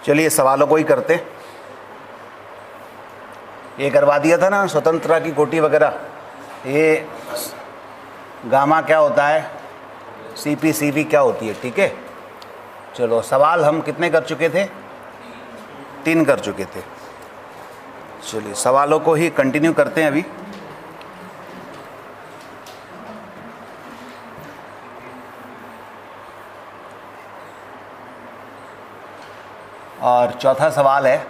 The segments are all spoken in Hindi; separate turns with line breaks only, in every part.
चलिए सवालों को ही करते। ये करवा दिया था ना स्वतंत्रता की कोटि वगैरह। ये गामा क्या होता है, CP/CV क्या होती है, ठीक है। चलो सवाल हम कितने कर चुके थे, 3 कर चुके थे। चलिए सवालों को ही कंटिन्यू करते हैं अभी। और चौथा सवाल है,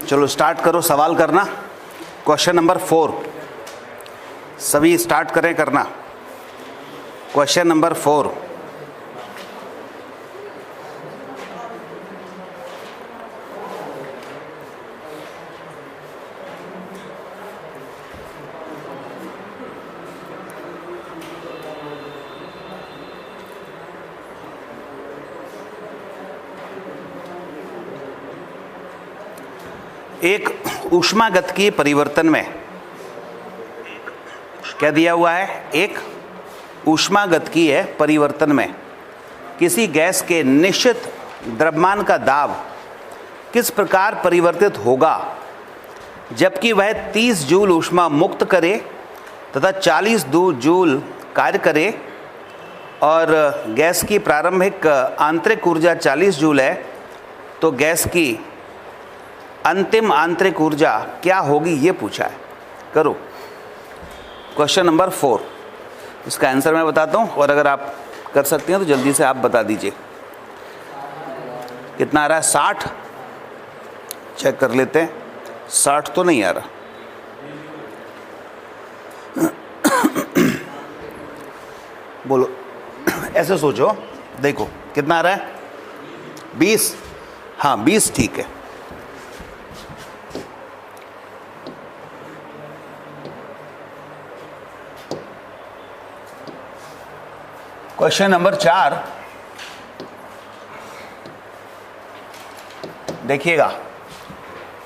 चलो स्टार्ट करो सवाल करना। क्वेश्चन नंबर 4, सभी स्टार्ट करें करना। क्वेश्चन नंबर 4, एक ऊष्मागतिकीय परिवर्तन में क्या दिया हुआ है, एक ऊष्मागतिकीय परिवर्तन में किसी गैस के निश्चित द्रव्यमान का दाब किस प्रकार परिवर्तित होगा जबकि वह 30 जूल ऊष्मा मुक्त करे तथा 40 जूल कार्य करे और गैस की प्रारंभिक आंतरिक ऊर्जा 40 जूल है, तो गैस की अंतिम आंतरिक ऊर्जा क्या होगी, ये पूछा है। करो क्वेश्चन नंबर 4। इसका आंसर मैं बताता हूँ और अगर आप कर सकते हैं तो जल्दी से आप बता दीजिए। कितना आ रहा है, 60। चेक कर लेते हैं, 60 तो नहीं आ रहा। बोलो, ऐसे सोचो, देखो कितना आ रहा है, 20। हाँ 20 ठीक है। क्वेश्चन नंबर 4 देखिएगा।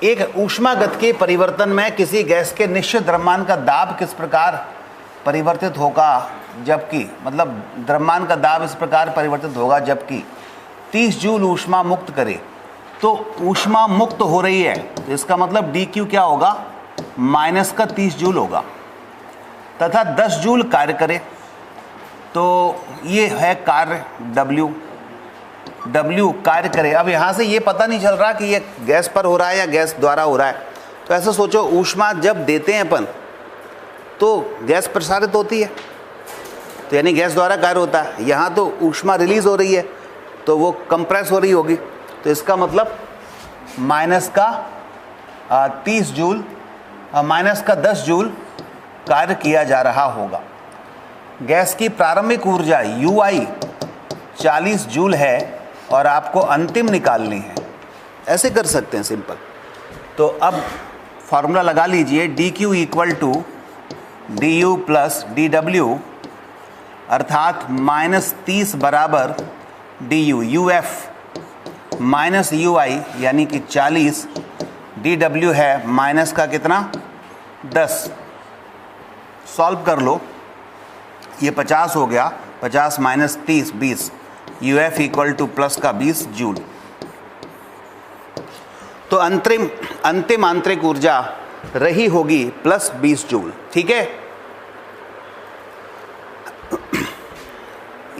एक ऊष्मागतिकीय परिवर्तन में किसी गैस के निश्चित द्रव्यमान का दाब किस प्रकार परिवर्तित होगा जबकि, मतलब द्रव्यमान का दाब इस प्रकार परिवर्तित होगा जबकि 30 जूल ऊष्मा मुक्त करे। तो ऊष्मा मुक्त हो रही है तो इसका मतलब dq क्या होगा, माइनस का 30 जूल होगा, तथा 10 जूल कार्य करे। तो ये है कार्य W कार्य करे। अब यहाँ से ये पता नहीं चल रहा कि ये गैस पर हो रहा है या गैस द्वारा हो रहा है। तो ऐसा सोचो, ऊष्मा जब देते हैं अपन तो गैस प्रसारित होती है, तो यानी गैस द्वारा कार्य होता है। यहाँ तो ऊष्मा रिलीज हो रही है तो वो कंप्रेस हो रही होगी। तो इसका मतलब माइनस का 30 जूल, माइनस का 10 जूल कार्य किया जा रहा होगा। गैस की प्रारंभिक ऊर्जा UI 40 जूल है और आपको अंतिम निकालनी है। ऐसे कर सकते हैं सिंपल। तो अब फॉर्मूला लगा लीजिए, dq equal to du plus dw, अर्थात -30 बराबर du, uf माइनस ui यानी कि 40, dw है माइनस का कितना, 10। सॉल्व कर लो, ये 50 हो गया, 50 minus 30 20, uf equal two plus का 20 जूल। तो अंतिम आंतरिक ऊर्जा रही होगी प्लस 20 जूल, ठीक है।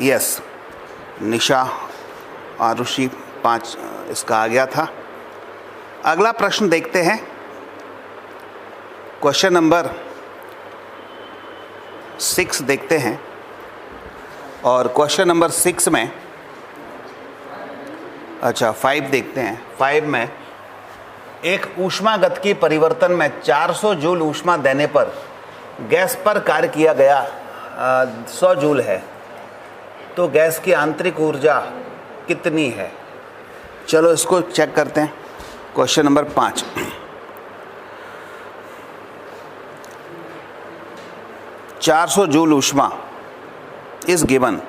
यस, निशा आरुषि 5 इसका आ गया था। अगला प्रश्न देखते हैं, क्वेश्चन नंबर 6 देखते हैं। और क्वेश्चन नंबर 6 में, अच्छा 5 देखते हैं। 5 में एक ऊष्मागतिकीय परिवर्तन में 400 जूल ऊष्मा देने पर गैस पर कार्य किया गया 100 जूल है, तो गैस की आंतरिक ऊर्जा कितनी है। चलो इसको चेक करते हैं। क्वेश्चन नंबर 5, $400 जूल ऊष्मा इज गिवन।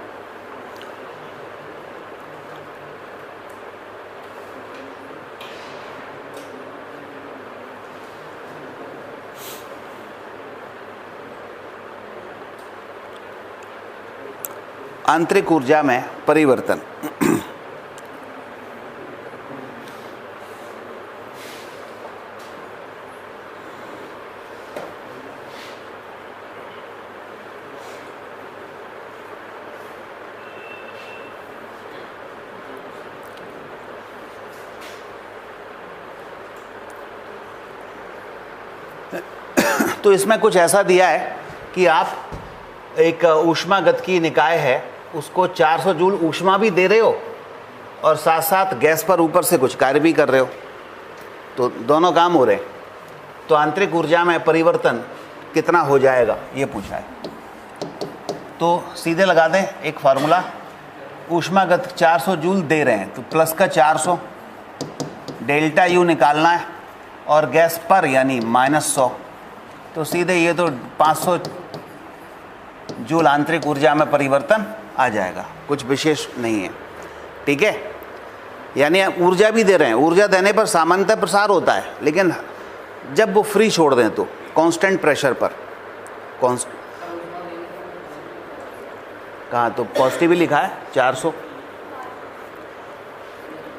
आंतरिक ऊर्जा में परिवर्तन। तो इसमें कुछ ऐसा दिया है कि आप एक ऊष्मागतिकी निकाय है उसको 400 जूल ऊष्मा भी दे रहे हो और साथ साथ गैस पर ऊपर से कुछ कार्य भी कर रहे हो, तो दोनों काम हो रहे हैं। तो आंतरिक ऊर्जा में परिवर्तन कितना हो जाएगा ये पूछा है। तो सीधे लगा दें एक फार्मूला, ऊष्मागत 400 जूल दे रहे हैं तो प्लस का 400, डेल्टा यू निकालना है और गैस पर यानी -100, तो सीधे ये तो 500 जूल आंतरिक ऊर्जा में परिवर्तन आ जाएगा, कुछ विशेष नहीं है। ठीक है, यानी आप ऊर्जा भी दे रहे हैं, ऊर्जा देने पर सामान्यतः प्रसार होता है, लेकिन जब वो फ्री छोड़ दें तो कांस्टेंट प्रेशर पर कहाँ तो पॉजिटिव ही लिखा है 400।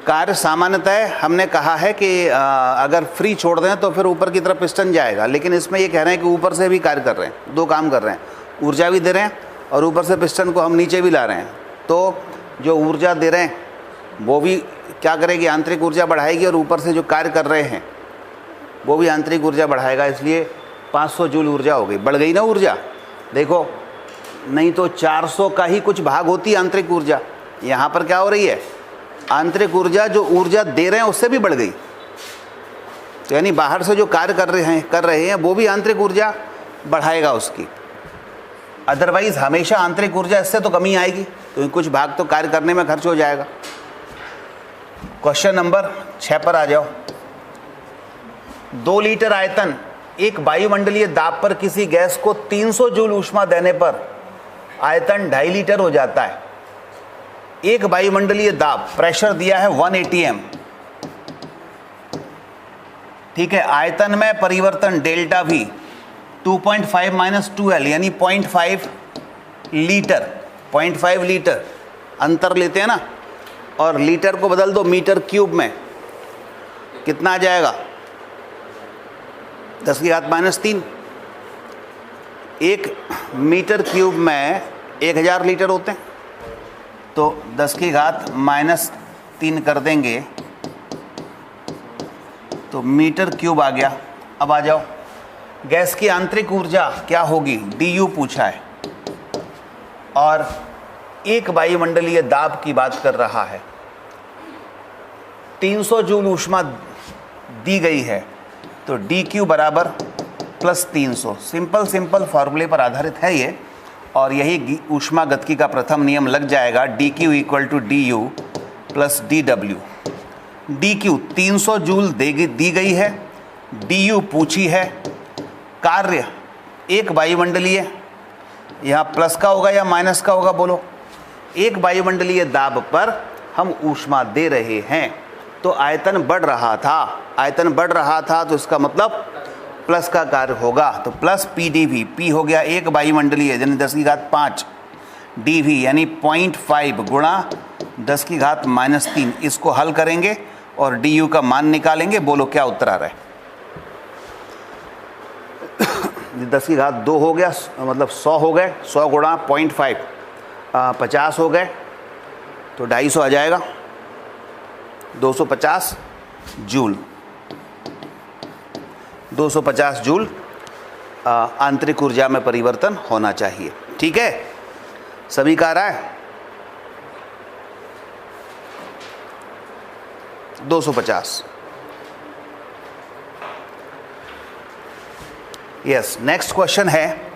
कार्य सामान्यतः हमने कहा है कि अगर फ्री छोड़ दें तो फिर ऊपर की तरफ पिस्टन जाएगा, लेकिन इसमें ये कह रहे हैं कि ऊपर से भी कार्य कर रहे हैं, दो काम कर रहे हैं, ऊर्जा भी दे रहे हैं और ऊपर से पिस्टन को हम नीचे भी ला रहे हैं। तो जो ऊर्जा दे रहे हैं वो भी क्या करेगी, आंतरिक ऊर्जा बढ़ाएगी, और ऊपर से जो कार्य कर रहे हैं वो भी आंतरिक ऊर्जा बढ़ाएगा, इसलिए 500 जूल ऊर्जा हो गई, बढ़ गई ना ऊर्जा। देखो नहीं तो 400 का ही कुछ भाग होती है आंतरिक ऊर्जा, यहाँ पर क्या हो रही है, आंतरिक ऊर्जा जो ऊर्जा दे रहे हैं उससे भी बढ़ गई। तो यानी बाहर से जो कार्य कर रहे हैं वो भी आंतरिक ऊर्जा बढ़ाएगा उसकी, अदरवाइज हमेशा आंतरिक ऊर्जा इससे तो कमी आएगी, क्योंकि कुछ भाग तो कार्य करने में खर्च हो जाएगा। क्वेश्चन नंबर 6 पर आ जाओ। 2 लीटर आयतन एक वायुमंडलीय दाब पर किसी गैस को 300 जूल ऊष्मा देने पर आयतन 2.5 लीटर हो जाता है। एक वायुमंडलीय दाब, प्रेशर दिया है 180 m, ठीक है। आयतन में परिवर्तन डेल्टा V 2.5 - 2L यानी 0.5 लीटर, 0.5 लीटर अंतर लेते हैं ना, और लीटर को बदल दो मीटर क्यूब में, कितना आ जाएगा 10⁻³ 1 मीटर क्यूब में 1000 लीटर होते हैं, तो 10⁻³ कर देंगे तो मीटर क्यूब आ गया। अब आ जाओ, गैस की आंतरिक ऊर्जा क्या होगी, DU पूछा है, और एक वायुमंडलीय दाब की बात कर रहा है, 300 जूल ऊष्मा दी गई है, तो DQ बराबर +300। सिंपल फॉर्मूले पर आधारित है ये, और यही ऊष्मागतिकी का प्रथम नियम लग जाएगा, DQ = DU + DW। DQ 300 joule दी गई है, DU पूछी है, कार्य एक वायुमंडलीय, यहाँ प्लस का होगा या माइनस का होगा बोलो, एक वायुमंडलीय दाब पर हम ऊष्मा दे रहे हैं, तो आयतन बढ़ रहा था, तो इसका मतलब प्लस का कार्य होगा, तो प्लस PdV, P हो गया एक वायुमंडलीय यानी 10⁻5, dV यानी 0.5 गुणा 10⁻³ इसको हल करेंगे और DU का मान निकालेंगे। बोलो क्या उत्तर आ रहा है। 10⁻² हो गया, मतलब 100 हो गए, 100 गुणा 0.5 50 हो गए, तो 250 आ जाएगा, 250 जूल, 250 जूल आंतरिक ऊर्जा में परिवर्तन होना चाहिए। ठीक है, सभी का आ रहा है 250। यस, नेक्स्ट क्वेश्चन है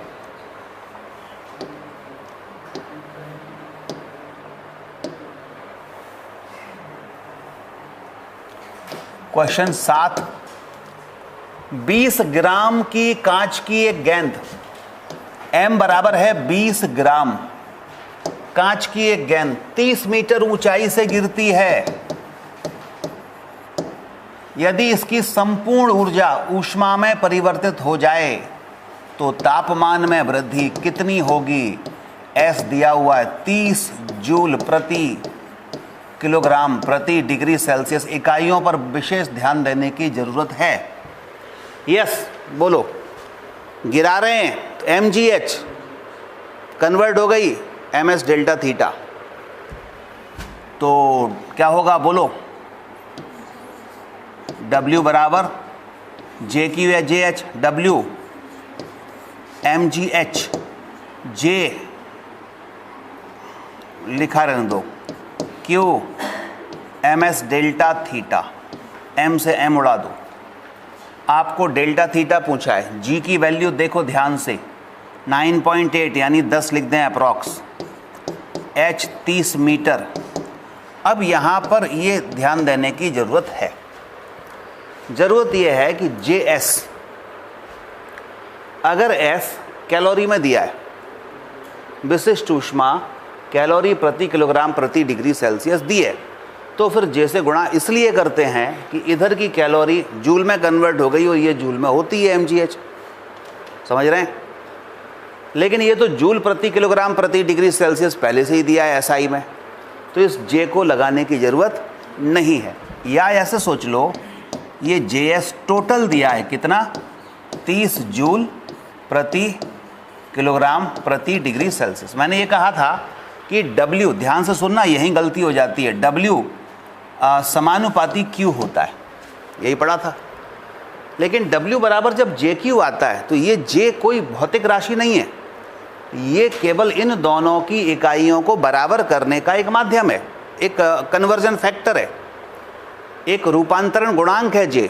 क्वेश्चन 7। 20 ग्राम की कांच की एक गेंद, M बराबर है 20 ग्राम, कांच की एक गेंद 30 मीटर ऊंचाई से गिरती है। यदि इसकी संपूर्ण ऊर्जा ऊष्मा में परिवर्तित हो जाए तो तापमान में वृद्धि कितनी होगी। एस दिया हुआ है 30 जूल प्रति किलोग्राम प्रति डिग्री सेल्सियस, इकाइयों पर विशेष ध्यान देने की जरूरत है। यस बोलो, गिरा रहे हैं तो mgh कन्वर्ट हो गई ms डेल्टा थीटा, तो क्या होगा बोलो, W बराबर JQ या JH, W mgh, J लिखा रहने दो, Q ms delta theta, M से M उड़ा दो। आपको डेल्टा थीटा पूछा है, G की वैल्यू देखो ध्यान से 9.8 यानी 10 लिख दें अप्रॉक्स, H 30 मीटर। अब यहाँ पर ये ध्यान देने की ज़रूरत है, ज़रूरत ये है कि JS अगर S कैलोरी में दिया है, विशिष्ट ऊष्मा कैलोरी प्रति किलोग्राम प्रति डिग्री सेल्सियस दी है, तो फिर जैसे गुणा इसलिए करते हैं कि इधर की कैलोरी जूल में कन्वर्ट हो गई और ये जूल में होती है mgh, समझ रहे हैं। लेकिन ये तो जूल प्रति किलोग्राम प्रति डिग्री सेल्सियस पहले से ही दिया है SI में, तो इस J को लगाने की ज़रूरत नहीं है। या ऐसे सोच लो, ये JS टोटल दिया है कितना, 30 जूल प्रति किलोग्राम प्रति डिग्री सेल्सियस। मैंने ये कहा था कि W, ध्यान से सुनना, यहीं गलती हो जाती है, W समानुपाती Q होता है, यही पढ़ा था। लेकिन W बराबर जब JQ आता है तो ये J कोई भौतिक राशि नहीं है, ये केवल इन दोनों की इकाइयों को बराबर करने का एक माध्यम है, एक कन्वर्जन फैक्टर है, एक रूपांतरण गुणांक है J।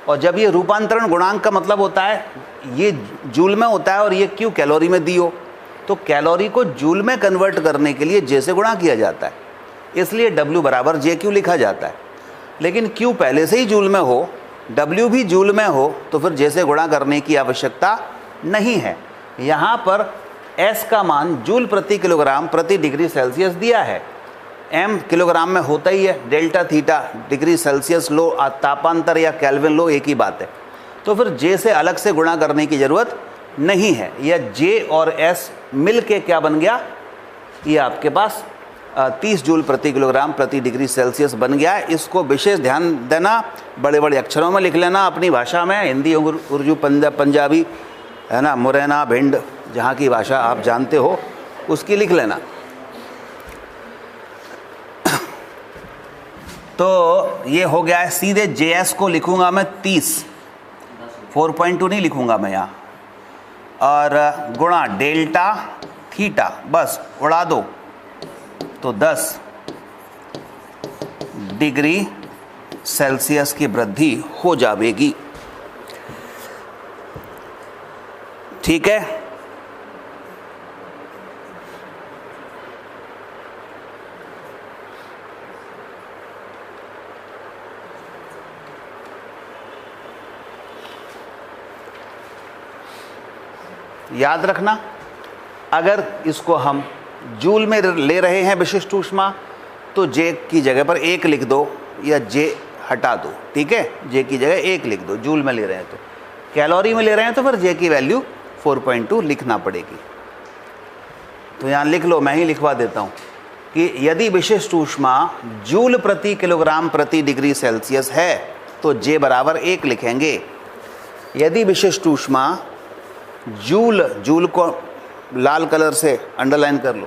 और जब ये रूपांतरण गुणांक का मतलब होता है ये जूल में होता है और ये Q कैलोरी में दी हो, तो कैलोरी को जूल में कन्वर्ट करने के लिए J से गुणा किया जाता है, इसलिए W बराबर JQ लिखा जाता है। लेकिन Q पहले से ही जूल में हो, W भी जूल में हो, तो फिर J से गुणा करने की आवश्यकता नहीं है। यहाँ पर S का मान जूल प्रति किलोग्राम प्रति डिग्री सेल्सियस दिया है, M किलोग्राम में होता ही है, डेल्टा थीटा डिग्री सेल्सियस लो, तापांतर या केल्विन लो, एक ही बात है, तो फिर J से अलग से गुणा करने की ज़रूरत नहीं है। यह J और S मिल के क्या बन गया, ये आपके पास 30 जूल प्रति किलोग्राम प्रति डिग्री सेल्सियस बन गया है। इसको विशेष ध्यान देना, बड़े बड़े अक्षरों में लिख लेना अपनी भाषा में, हिंदी, उर्दू, पंजाबी, है ना, मुरैना, भिंड, जहाँ की भाषा आप जानते हो उसकी लिख लेना। तो ये हो गया है। सीधे JS को लिखूंगा मैं 30, 4.2 नहीं लिखूंगा मैं यहाँ, और गुणा डेल्टा थीटा, बस उड़ा दो तो 10 डिग्री सेल्सियस की वृद्धि हो जाएगी। ठीक है, याद रखना, अगर इसको हम जूल में ले रहे हैं विशिष्ट ऊष्मा, तो J की जगह पर 1 लिख दो या J हटा दो, ठीक है, J की जगह 1 लिख दो। जूल में ले रहे हैं तो, कैलोरी में ले रहे हैं तो फिर J की वैल्यू 4.2 लिखना पड़ेगी। तो यहाँ लिख लो, मैं ही लिखवा देता हूँ कि यदि विशिष्ट ऊष्मा जूल प्रति किलोग्राम प्रति डिग्री सेल्सियस है तो J बराबर 1 लिखेंगे। यदि विशिष्ट ऊष्मा जूल को लाल कलर से अंडरलाइन कर लो,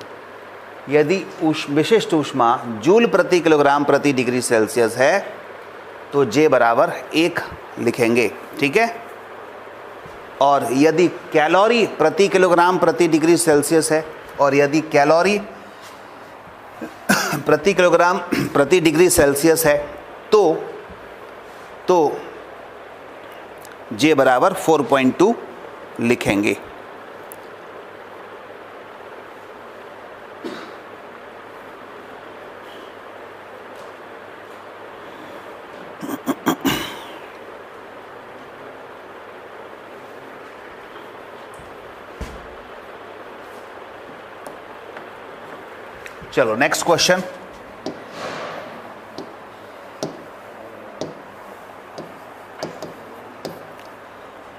यदि विशिष्ट ऊष्मा जूल प्रति किलोग्राम प्रति डिग्री सेल्सियस है तो J बराबर 1 लिखेंगे, ठीक है। और यदि कैलोरी प्रति किलोग्राम प्रति डिग्री सेल्सियस है, और यदि कैलोरी प्रति किलोग्राम प्रति डिग्री सेल्सियस है तो J बराबर 4.2 लिखेंगे। चलो नेक्स्ट क्वेश्चन।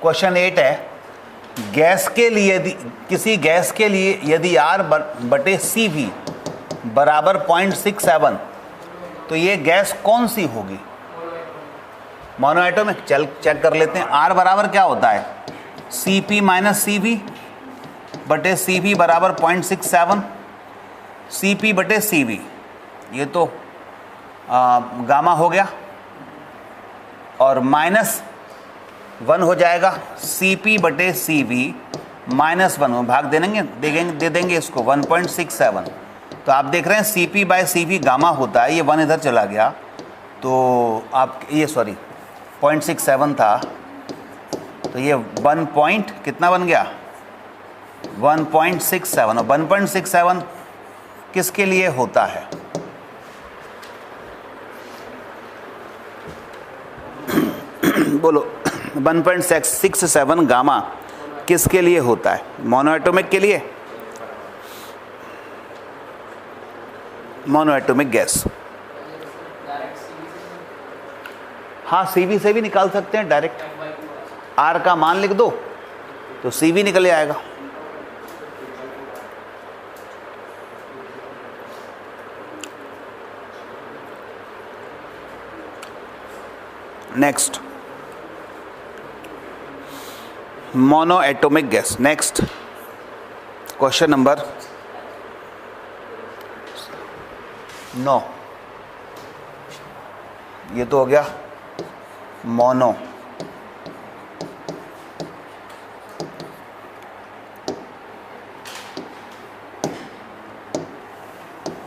क्वेश्चन 8 है, गैस के लिए यदि किसी गैस के लिए यदि R बटे CV बराबर 0.67, तो ये गैस कौन सी होगी? मोनोएटॉमिक। चल चेक कर लेते हैं। R बराबर क्या होता है? CP माइनस CV बटे CV बराबर 0.67, CP बटे CV, ये तो गामा हो गया, और माइनस 1 हो जाएगा। CP बटे CV माइनस 1 भाग दे देंगे इसको 1.67। तो आप देख रहे हैं CP बाय CV गामा होता है, ये 1 इधर चला गया, तो आप ये 0.67 था, तो ये 1 पॉइंट कितना बन गया? 1.67। और 1.67 किसके लिए होता है? बोलो। 1.67 गामा किसके लिए होता है? मोनोएटॉमिक के लिए, मोनोएटॉमिक गैस। हाँ, CV से भी निकाल सकते हैं डायरेक्ट। R का मान लिख दो तो CV निकल आएगा। Next, monoatomic gas. Next question number 9। ये तो हो गया मोनो।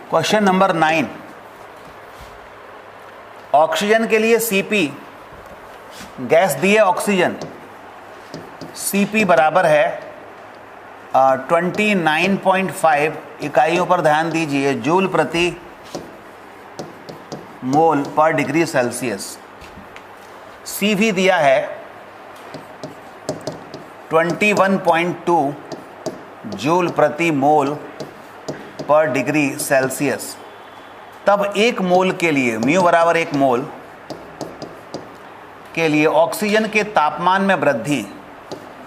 क्वेश्चन नंबर 9, ऑक्सीजन के लिए CP, गैस दी है ऑक्सीजन, CP बराबर है 29.5 इकाइयों पर ध्यान दीजिए, जूल प्रति मोल पर डिग्री सेल्सियस। CV दिया है 21.2 जूल प्रति मोल पर डिग्री सेल्सियस। तब 1 मोल के लिए, म्यू बराबर 1 मोल के लिए ऑक्सीजन के तापमान में वृद्धि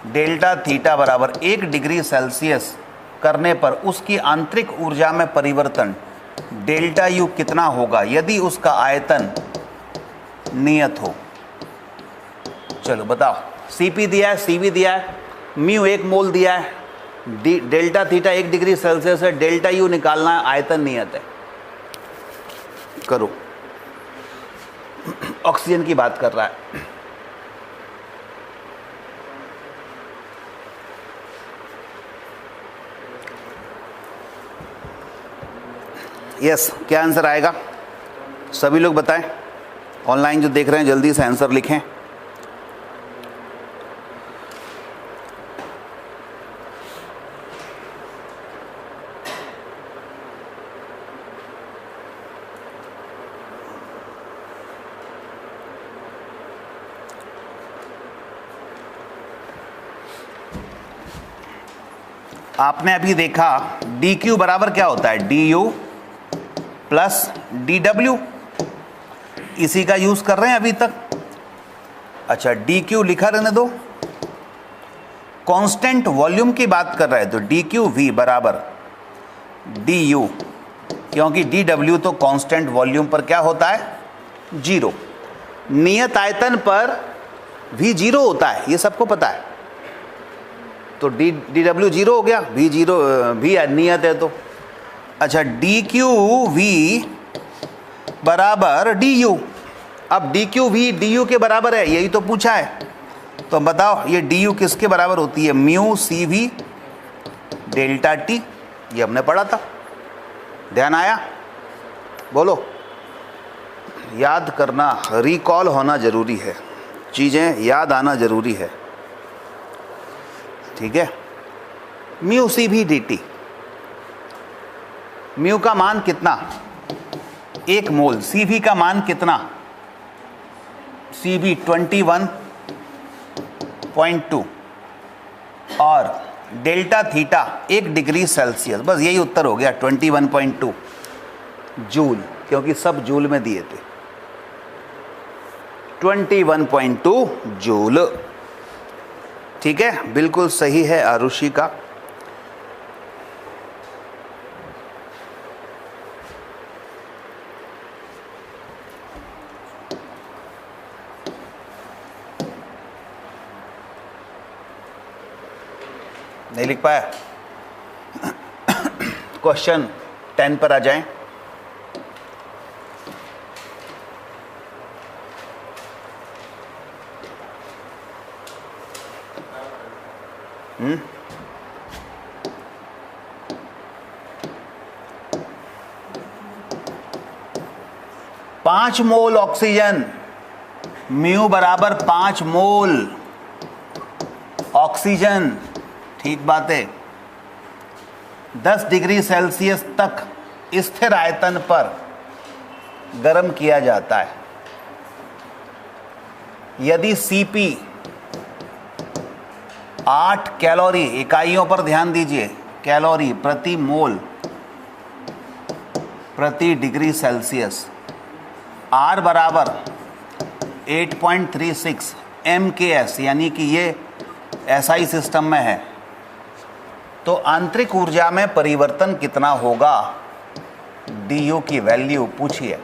डेल्टा थीटा बराबर 1 डिग्री सेल्सियस करने पर उसकी आंतरिक ऊर्जा में परिवर्तन डेल्टा यू कितना होगा यदि उसका आयतन नियत हो? चलो बताओ। CP दिया है, CV दिया है, म्यू 1 मोल दिया है, डेल्टा थीटा 1 डिग्री सेल्सियस है, डेल्टा यू निकालना है, आयतन नियत है। करो। ऑक्सीजन की बात कर रहा है। यस, क्या आंसर आएगा? सभी लोग बताएं। ऑनलाइन जो देख रहे हैं जल्दी से आंसर लिखें। आपने अभी देखा DQ बराबर क्या होता है? DU plus DW। इसी का यूज कर रहे हैं अभी तक। अच्छा, DQ लिखा रहने दो। कांस्टेंट वॉल्यूम की बात कर रहे हैं तो DQV बराबर DU, क्योंकि DW तो कांस्टेंट वॉल्यूम पर क्या होता है? 0। नियत आयतन पर V 0 होता है, ये सबको पता है। तो DW 0 हो गया, V 0 भी नियत है तो। अच्छा, DQV बराबर DU। अब DQV DU के बराबर है, यही तो पूछा है। तो बताओ ये DU किसके बराबर होती है? Mu CV delta T। ये हमने पढ़ा था, ध्यान आया? बोलो। याद करना, रिकॉल होना जरूरी है, चीज़ें याद आना जरूरी है, ठीक है। म्यू CV DT, म्यू का मान कितना? 1 मोल। CV का मान कितना? CV 21.2 और डेल्टा थीटा 1 डिग्री सेल्सियस। बस यही उत्तर हो गया, 21.2 जूल, क्योंकि सब जूल में दिए थे। 21.2 जूल। ठीक है, बिल्कुल सही है आरुषि का। नहीं लिख पाया? क्वेश्चन 10 पर आ जाएं। पांच मोल ऑक्सीजन, म्यू बराबर 5 मोल ऑक्सीजन, ठीक बात है। 10 डिग्री सेल्सियस तक स्थिर आयतन पर गर्म किया जाता है। यदि Cp 8 कैलोरी, इकाइयों पर ध्यान दीजिए, कैलोरी प्रति मोल प्रति डिग्री सेल्सियस, R बराबर 8.36 MKS, यानी कि ये SI सिस्टम में है, तो आंतरिक ऊर्जा में परिवर्तन कितना होगा? du की वैल्यू पूछिए।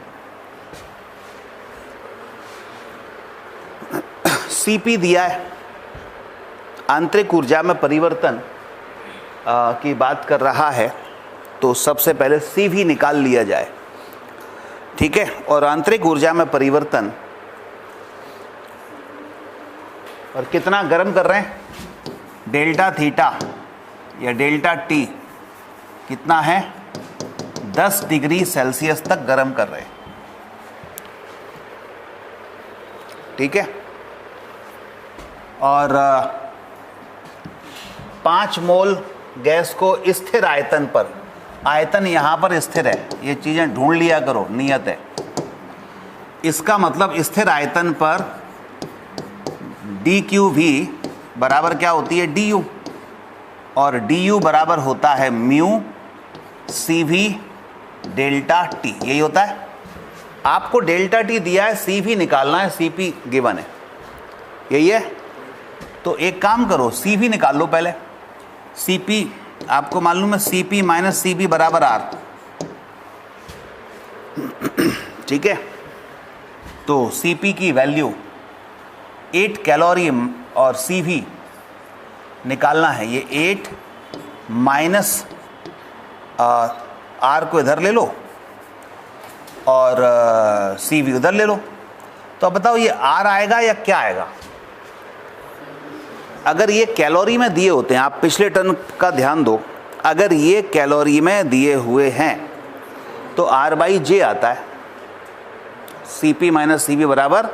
Cp दिया है, आंतरिक ऊर्जा में परिवर्तन की बात कर रहा है, तो सबसे पहले Cv निकाल लिया जाए, ठीक है। और आंतरिक ऊर्जा में परिवर्तन, और कितना गर्म कर रहे हैं? डेल्टा थीटा या डेल्टा टी कितना है? 10 डिग्री सेल्सियस तक गर्म कर रहे हैं, ठीक है। और 5 मोल गैस को स्थिर आयतन पर, आयतन यहां पर स्थिर है, ये चीजें ढूंढ लिया करो, नियत है। इसका मतलब स्थिर आयतन पर dQV बराबर क्या होती है? du, और du बराबर होता है म्यू Cv डेल्टा टी, यही होता है। आपको डेल्टा टी दिया है, Cv निकालना है, Cp गिवन है, यही है। तो एक काम करो, Cv निकाल लो पहले। Cp आपको मालूम है, Cp माइनस Cv बराबर R, ठीक है। तो Cp की वैल्यू 8 कैलोरी और Cv निकालना है, ये 8 माइनस R को इधर ले लो और Cv उधर ले लो। तो अब बताओ ये R आएगा या क्या आएगा? अगर ये कैलोरी में दिए होते हैं, आप पिछले टर्म का ध्यान दो, अगर ये कैलोरी में दिए हुए हैं तो R/J आता है, Cp माइनस Cv बराबर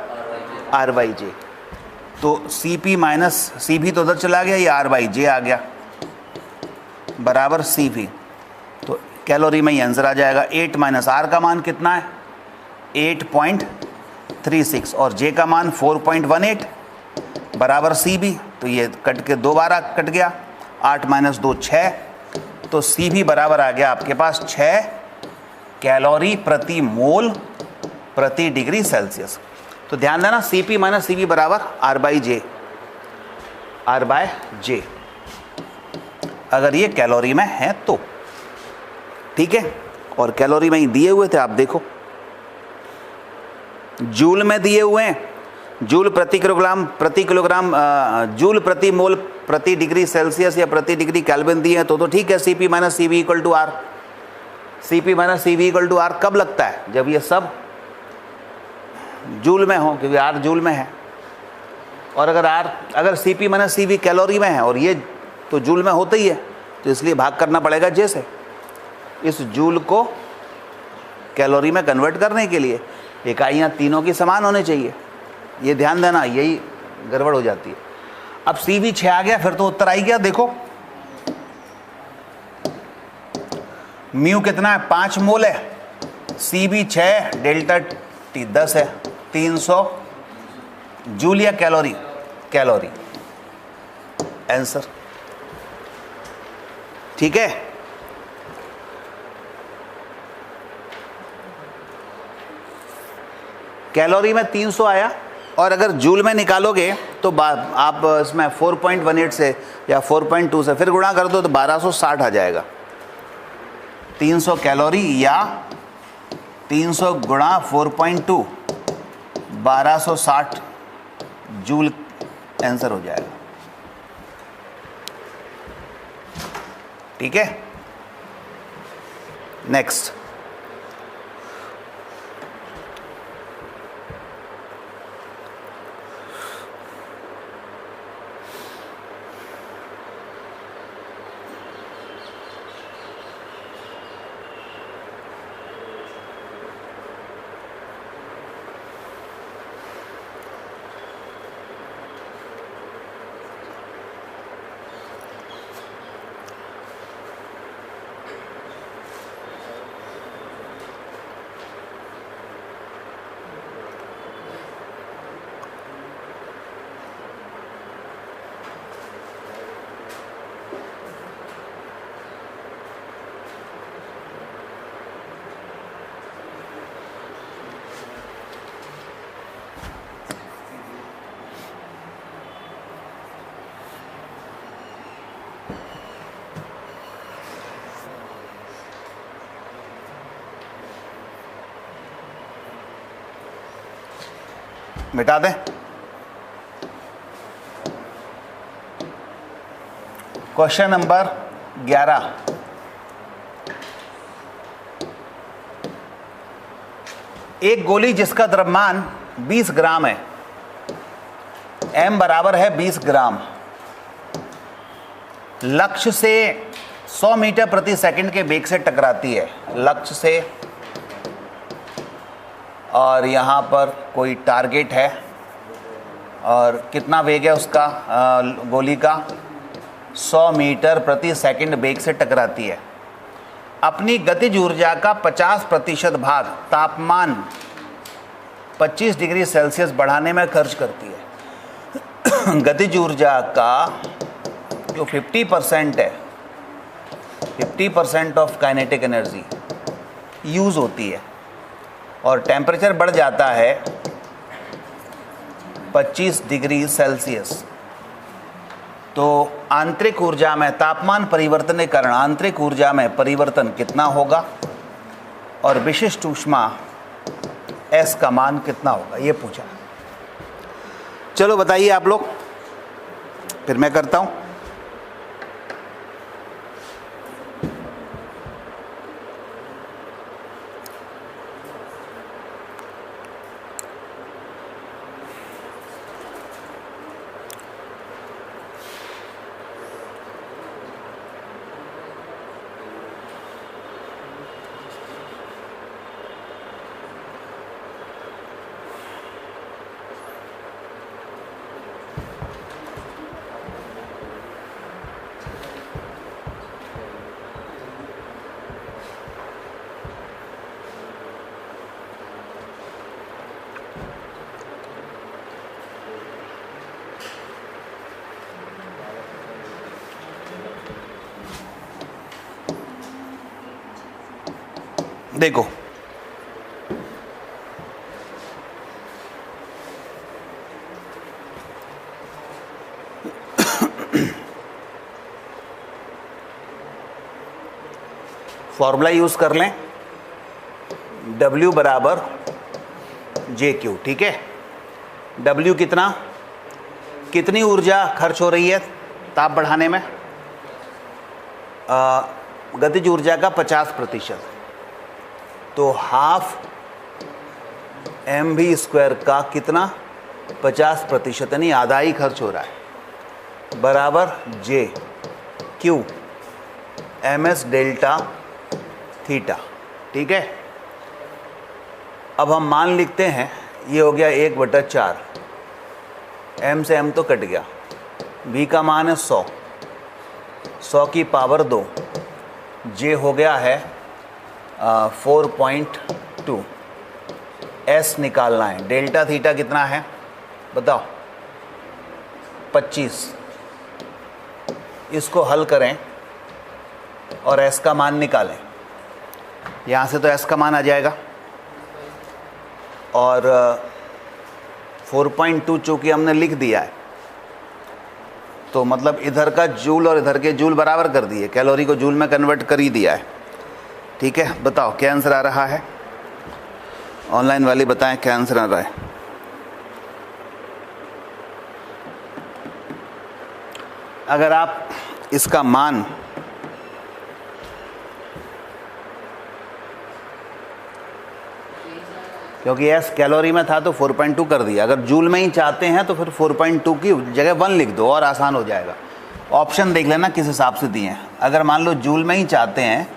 R/J। तो Cp माइनस Cv तो उधर चला गया, ये R/J आ गया बराबर Cv। तो कैलोरी में ही आंसर आ जाएगा। 8 माइनस R का मान कितना है? 8.36, और J का मान 4.18 बराबर Cv। तो ये कट के 2 बार कट गया, 8 माइनस 2 6, तो Cv बराबर आ गया आपके पास 6 कैलोरी प्रति मोल प्रति डिग्री सेल्सियस। तो ध्यान देना, Cp माइनस Cv बराबर R/J, R/J, अगर ये कैलोरी में है तो, ठीक है। और कैलोरी में ही दिए हुए थे, आप देखो जूल में दिए हुए हैं, जूल प्रति किलोग्राम जूल प्रति मोल प्रति डिग्री सेल्सियस या प्रति डिग्री केल्विन दिए हैं, तो ठीक है। Cp minus Cv equal to R, Cp minus Cv equal to R कब लगता है? जब ये सब जूल में हो, क्योंकि R जूल में है। और अगर Cp माइनस Cv कैलोरी में है और ये तो जूल में होता ही है, तो इसलिए भाग करना पड़ेगा J से। इस जूल को कैलोरी में कन्वर्ट करने के लिए इकाइयाँ तीनों की समान होनी चाहिए, ये ध्यान देना, यही गड़बड़ हो जाती है। अब Cv 6 आ गया, फिर तो उत्तर आई गया। देखो म्यू कितना है? 5 मोल है, Cv 6, डेल्टा टी 10 है, 300 जूल या कैलोरी? कैलोरी आंसर, ठीक है। कैलोरी में 300 आया, और अगर जूल में निकालोगे तो आप इसमें 4.18 से या 4.2 से फिर गुणा कर दो तो 1260 आ जाएगा। 300 कैलोरी या 300 गुणा 4.2 1260 जूल आंसर हो जाएगा। ठीक है, नेक्स्ट। मिटा दें। Question number 11। एक गोली जिसका द्रव्यमान 20 ग्राम है, m बराबर है 20 ग्राम, लक्ष्य से 100 मीटर प्रति सेकंड के वेग से टकराती है। लक्ष्य से, और यहाँ पर कोई टारगेट है और कितना वेग है उसका, गोली का 100 मीटर प्रति सेकंड वेग से टकराती है। अपनी गतिज ऊर्जा का 50% भाग तापमान 25 डिग्री सेल्सियस बढ़ाने में खर्च करती है। गतिज ऊर्जा का जो 50% है, 50% ऑफ काइनेटिक एनर्जी यूज़ होती है और टेम्परेचर बढ़ जाता है 25 डिग्री सेल्सियस, तो आंतरिक ऊर्जा में तापमान परिवर्तन के कारण आंतरिक ऊर्जा में परिवर्तन कितना होगा और विशिष्ट ऊष्मा S का मान कितना होगा, ये पूछा। चलो बताइए आप लोग, फिर मैं करता हूँ। देखो, फॉर्मूला यूज कर लें, W बराबर JQ। ठीक है, W कितनी ऊर्जा खर्च हो रही है ताप बढ़ाने में, गतिज ऊर्जा का 50%, तो हाफ mv² का कितना 50%, यानी आधा ही खर्च हो रहा है, बराबर JQ ms डेल्टा थीटा। ठीक है, अब हम मान लिखते हैं, ये हो गया 1/4, m से m तो कट गया, v का मान है 100, 100 की पावर 2, j हो गया है 4.2, s निकालना है। डेल्टा थीटा कितना है बताओ, 25। इसको हल करें और s का मान निकालें, यहाँ से तो s का मान आ जाएगा, और 4.2 चूँकि हमने लिख दिया है तो मतलब इधर का जूल और इधर के जूल बराबर कर दिए, कैलोरी को जूल में कन्वर्ट कर ही दिया है। ठीक है, बताओ क्या आंसर आ रहा है? ऑनलाइन वाले बताएं क्या आंसर आ रहा है। अगर आप इसका मान क्योंकि एस कैलोरी में था तो 4.2 कर दिया, अगर जूल में ही चाहते हैं तो फिर 4.2 की जगह 1 लिख दो और आसान हो जाएगा। ऑप्शन देख लेना किस हिसाब से दिए हैं। अगर मान लो जूल में ही चाहते हैं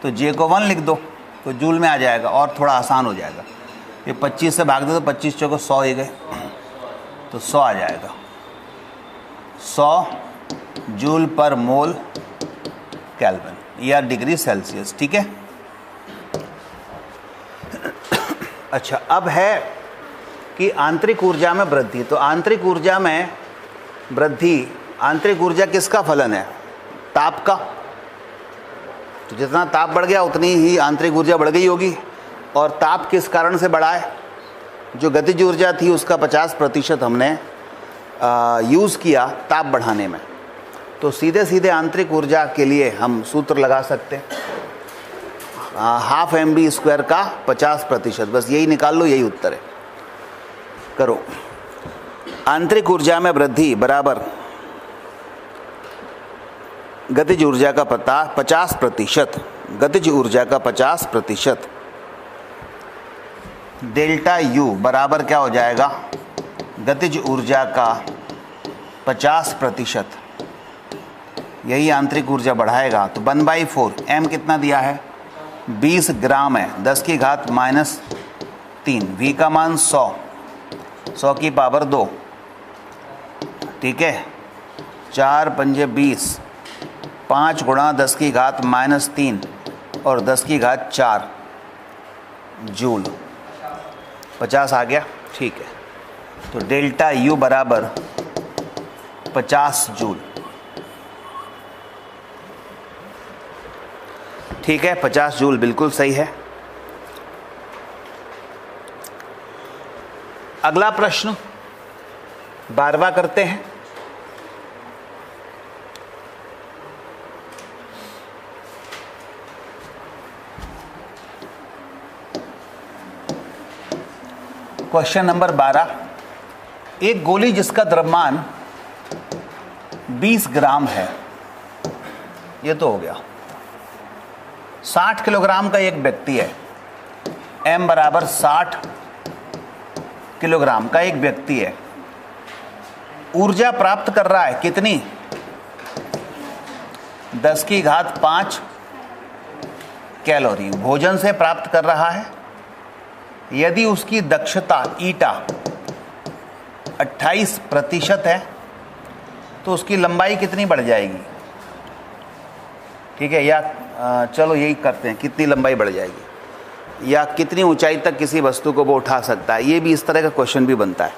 तो जे को 1 लिख दो तो जूल में आ जाएगा और थोड़ा आसान हो जाएगा। ये 25 से भाग दो तो 25 चौको 100 ही गए, तो 100 आ जाएगा। 100 जूल पर मोल केल्विन या डिग्री सेल्सियस। ठीक है, अच्छा अब है कि आंतरिक ऊर्जा में वृद्धि। तो आंतरिक ऊर्जा में वृद्धि, आंतरिक ऊर्जा किसका फलन है? ताप का। तो जितना ताप बढ़ गया उतनी ही आंतरिक ऊर्जा बढ़ गई होगी। और ताप किस कारण से बढ़ा है? जो गतिज ऊर्जा थी उसका 50% हमने यूज़ किया ताप बढ़ाने में। तो सीधे सीधे आंतरिक ऊर्जा के लिए हम सूत्र लगा सकते हैं, 12 mv² का 50%, बस यही निकाल लो, यही उत्तर है। करो, आंतरिक ऊर्जा में वृद्धि बराबर गतिज ऊर्जा का 50%, गतिज ऊर्जा का 50%, डेल्टा U बराबर क्या हो जाएगा? गतिज ऊर्जा का 50%, यही आंतरिक ऊर्जा बढ़ाएगा। तो 1/4, m कितना दिया है? 20 ग्राम है, 10 की घात -3, v का मान 100, 100 की पावर 2। ठीक है, 4 पंजे 20, 5 गुणा 10 की घात -3 और 10 की घात 4 जूल, 50 आ गया। ठीक है, तो डेल्टा U बराबर 50 जूल। ठीक है, 50 जूल बिल्कुल सही है। अगला प्रश्न 12वां करते हैं। क्वेश्चन नंबर 12, एक गोली जिसका द्रव्यमान 20 ग्राम है, ये तो हो गया। 60 किलोग्राम का एक व्यक्ति है, m बराबर 60 किलोग्राम का एक व्यक्ति है, ऊर्जा प्राप्त कर रहा है कितनी? 10 की घात 5 कैलोरी भोजन से प्राप्त कर रहा है। यदि उसकी दक्षता ईटा 28% है तो उसकी लंबाई कितनी बढ़ जाएगी? ठीक है, या चलो यही करते हैं, कितनी लंबाई बढ़ जाएगी या कितनी ऊंचाई तक किसी वस्तु को वो उठा सकता है। ये भी इस तरह का क्वेश्चन भी बनता है।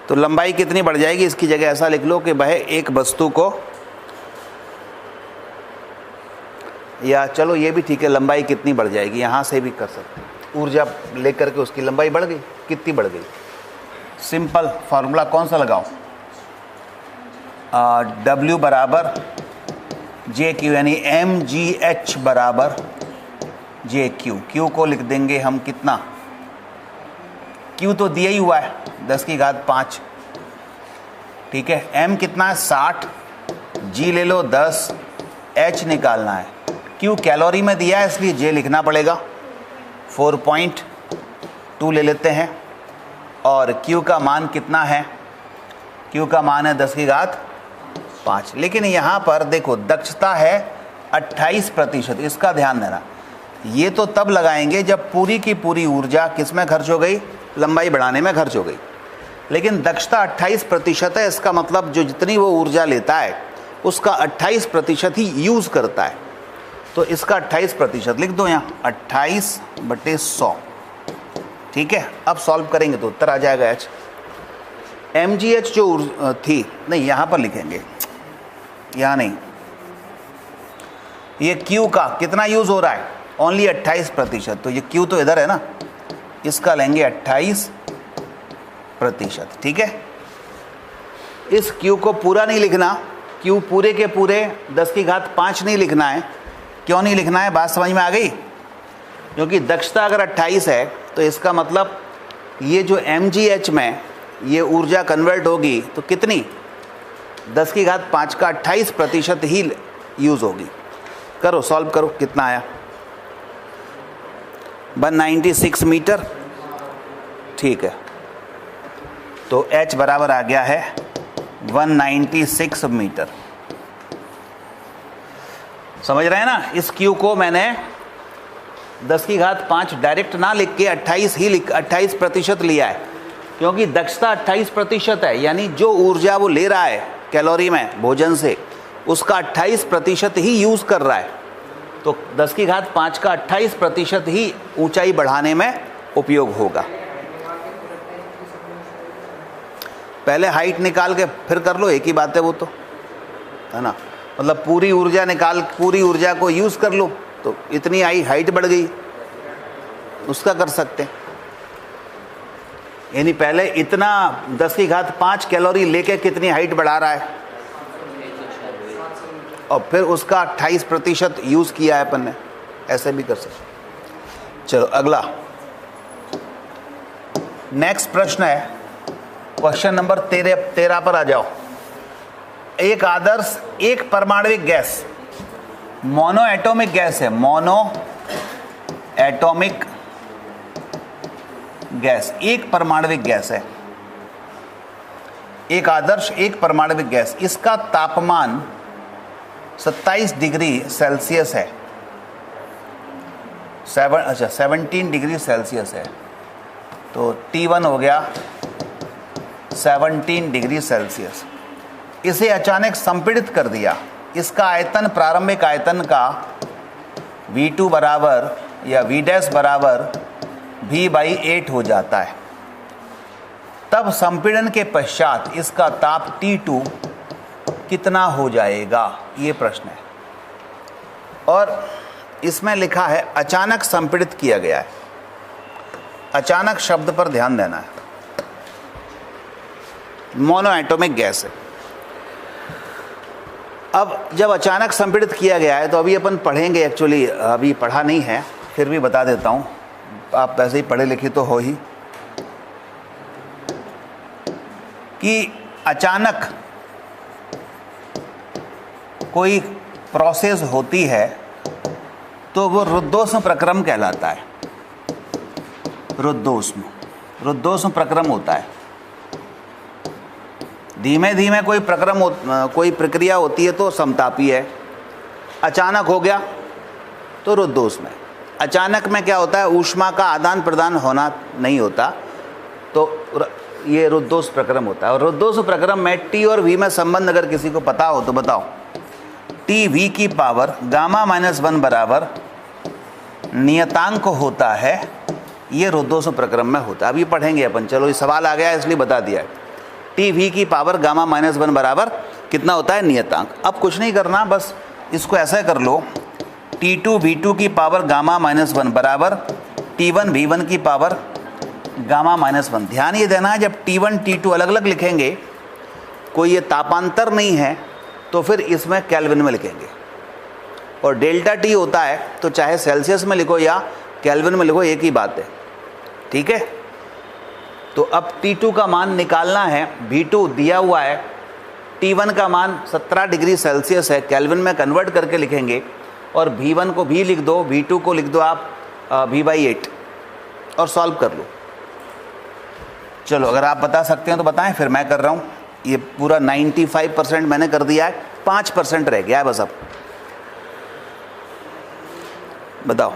तो लंबाई कितनी बढ़ जाएगी, इसकी जगह ऐसा लिख लो कि वह एक वस्तु को, या चलो ये भी ठीक है, लंबाई कितनी बढ़ जाएगी, यहाँ से भी कर सकते हैं। ऊर्जा लेकर के उसकी लंबाई बढ़ गई, कितनी बढ़ गई? सिंपल फार्मूला कौन सा लगाओ? W बराबर JQ, यानी mgh बराबर JQ। Q को लिख देंगे हम कितना? Q तो दिया ही हुआ है 10 की घात 5। ठीक है, m कितना है? 60, G ले लो 10, H निकालना है। Q कैलोरी में दिया है इसलिए J लिखना पड़ेगा, 4.2 ले लेते हैं। और Q का मान कितना है? Q का मान है 10 की घात 5। लेकिन यहाँ पर देखो दक्षता है 28%, इसका ध्यान देना। ये तो तब लगाएंगे जब पूरी की पूरी ऊर्जा किस में खर्च हो गई? लंबाई बढ़ाने में खर्च हो गई। लेकिन दक्षता 28% है, इसका मतलब जो जितनी वो ऊर्जा लेता है उसका 28% ही यूज़ करता है। तो इसका 28% लिख दो यहाँ, 28/100। ठीक है, अब सॉल्व करेंगे तो उत्तर आ जाएगा H। mgh जो थी, नहीं यहाँ पर लिखेंगे, यहाँ नहीं, ये Q का कितना यूज़ हो रहा है? ओनली 28%। तो ये Q तो इधर है ना, इसका लेंगे 28 प्रतिशत। ठीक है, इस Q को पूरा नहीं लिखना, Q पूरे के पूरे 10⁵ नहीं लिखना है। क्यों नहीं लिखना है, बात समझ में आ गई? क्योंकि दक्षता अगर 28 है तो इसका मतलब ये जो mgh में ये ऊर्जा कन्वर्ट होगी तो कितनी, 10⁵ का 28% ही यूज़ होगी। करो, सॉल्व करो, कितना आया, 196 मीटर। ठीक है, तो h बराबर आ गया है 196 मीटर। समझ रहे हैं ना? इस Q को मैंने 10⁵ डायरेक्ट ना लिख के 28% लिया है, क्योंकि दक्षता 28% है, यानी जो ऊर्जा वो ले रहा है कैलोरी में भोजन से, उसका 28% ही यूज़ कर रहा है। तो 10⁵ का 28% ही ऊंचाई बढ़ाने में उपयोग होगा। पहले हाइट निकाल के फिर कर लो, एक ही बात है वो तो, है ना? मतलब पूरी ऊर्जा को यूज़ कर लो तो इतनी आई, हाइट बढ़ गई, उसका कर सकते हैं। यानी पहले इतना 10⁵ कैलोरी लेके कितनी हाइट बढ़ा रहा है, और फिर उसका 28% यूज़ किया है अपन ने, ऐसे भी कर सकते। चलो अगला, नेक्स्ट प्रश्न है, क्वेश्चन नंबर 13 पर आ जाओ। एक आदर्श एक परमाणविक गैस, मोनो एटॉमिक गैस है, मोनो एटॉमिक गैस, एक परमाणविक गैस है, एक आदर्श एक परमाणविक गैस, इसका तापमान 27 डिग्री सेल्सियस है, 17 डिग्री सेल्सियस है। तो T1 हो गया 17 डिग्री सेल्सियस। इसे अचानक संपीड़ित कर दिया, इसका आयतन प्रारंभिक आयतन का V2 बराबर या V डैश बराबर V/8 हो जाता है। तब संपीड़न के पश्चात इसका ताप T2 कितना हो जाएगा, ये प्रश्न है। और इसमें लिखा है अचानक संपीड़ित किया गया है। अचानक शब्द पर ध्यान देना है, मोनो एटॉमिक गैस है। अब जब अचानक संपीड़ित किया गया है तो अभी अपन पढ़ेंगे, एक्चुअली अभी पढ़ा नहीं है, फिर भी बता देता हूँ, आप वैसे ही पढ़े लिखे तो हो ही, कि अचानक कोई प्रोसेस होती है तो वो रुद्धोष्म प्रक्रम कहलाता है। रुद्धोष्म प्रक्रम होता है। धीमे धीमे कोई प्रक्रिया होती है तो समतापी है, अचानक हो गया तो रुद्धोष्म है। अचानक में क्या होता है, ऊष्मा का आदान प्रदान होना नहीं होता, तो ये रुद्धोष्म प्रक्रम होता है। और रुद्धोष्म प्रक्रम में T और V में संबंध अगर किसी को पता हो तो बताओ। TV की पावर Γ-1 बराबर नियतांक होता है, ये रुद्धोष्म प्रक्रम में होता है। अभी पढ़ेंगे अपन, चलो ये सवाल आ गया है इसलिए बता दिया है। TV की पावर Γ-1 बराबर कितना होता है, नियतांक। अब कुछ नहीं करना, बस इसको ऐसा कर लो, T2 V2 की पावर Γ-1 बराबर T1 V1 की पावर Γ-1। ध्यान ये देना है, जब T1 T2 अलग अलग लिखेंगे, कोई ये तापांतर नहीं है, तो फिर इसमें केल्विन में लिखेंगे। और डेल्टा T होता है तो चाहे सेल्सियस में लिखो या केल्विन में लिखो, एक ही बात है। ठीक है, तो अब T2 का मान निकालना है, V2 दिया हुआ है, T1 का मान 17 डिग्री सेल्सियस है, केल्विन में कन्वर्ट करके लिखेंगे, और V1 को भी लिख दो, V2 को लिख दो आप V/8, और सॉल्व कर लो। चलो अगर आप बता सकते हैं तो बताएं, फिर मैं कर रहा हूँ। ये पूरा 95% मैंने कर दिया है, 5% रह गया है बस। अब बताओ।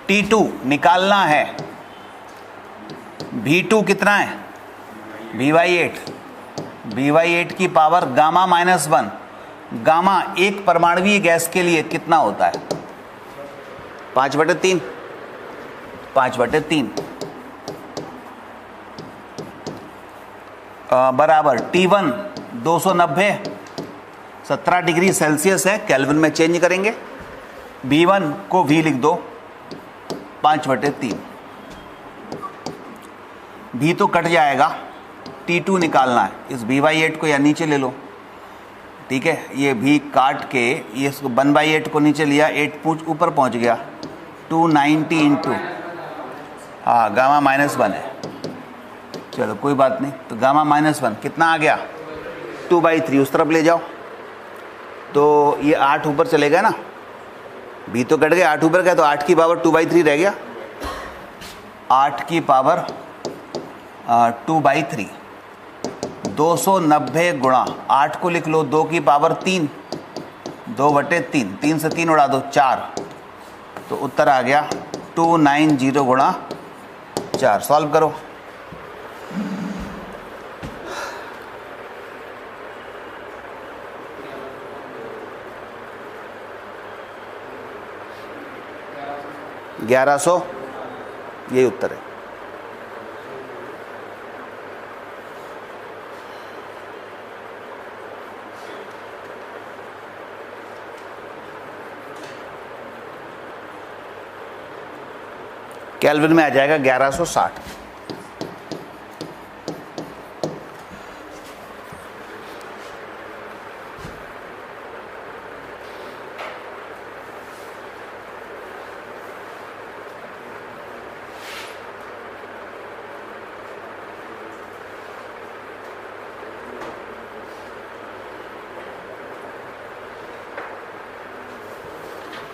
T2 निकालना है, V2 कितना है, V/8 की पावर Γ-1 गामा एक परमाणुवीय गैस के लिए कितना होता है? 5/3, 5/3 बराबर T1 290 17 डिग्री सेल्सियस है, केल्विन में चेंज करेंगे। V1 को V लिख दो 5/3। V तो कट जाएगा, T2 निकालना है। इस V/8 को या नीचे ले लो, ठीक है। ये V काट के ये इसको 1/8 को नीचे लिया, 8 ऊपर पहुंच गया, 290 इंटू, हाँ गामा -1 है, चलो कोई बात नहीं। तो गामा -1 कितना आ गया? 2/3 उस तरफ ले जाओ, तो ये 8 ऊपर चलेगा ना, V तो कट गया, 8 ऊपर गया, तो 8 की पावर 2/3 रह गया, 8 की पावर 2/3, 290 गुणा 8 को लिख लो 2 की पावर 3, 2/3, 3 से 3 उड़ा दो 4, तो उत्तर आ गया 290 गुणा 4। सॉल्व करो। $1100, यही उत्तर है। केल्विन में आ जाएगा 1160।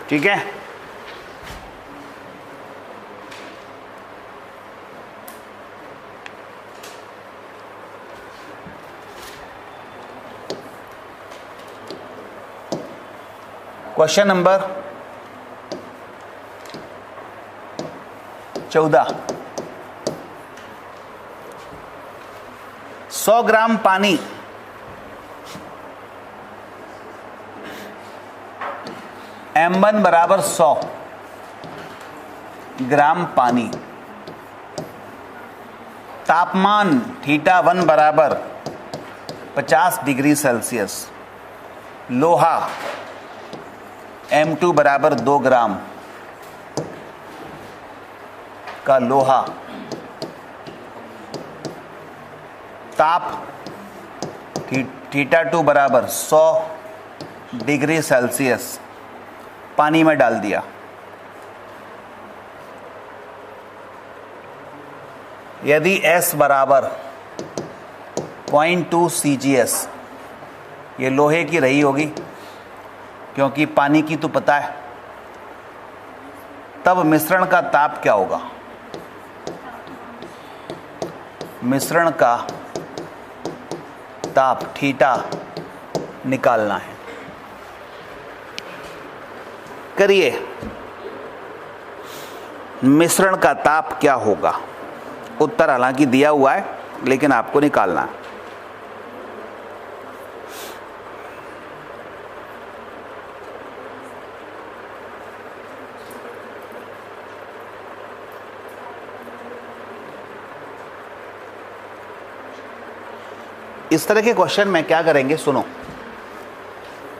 ठीक है, क्वेश्चन नंबर 14। 100 ग्राम पानी M1 बराबर 100 ग्राम पानी, तापमान θ1 बराबर 50 डिग्री सेल्सियस, लोहा M2 बराबर 2 ग्राम का लोहा, ताप θ2 बराबर 100 डिग्री सेल्सियस पानी में डाल दिया। यदि S बराबर 0.2 CGS, ये लोहे की रही होगी क्योंकि पानी की तो पता है, तब मिश्रण का ताप क्या होगा? मिश्रण का ताप थीटा निकालना है। करिए, मिश्रण का ताप क्या होगा? उत्तर हालांकि दिया हुआ है लेकिन आपको निकालना है। इस तरह के क्वेश्चन में क्या करेंगे, सुनो।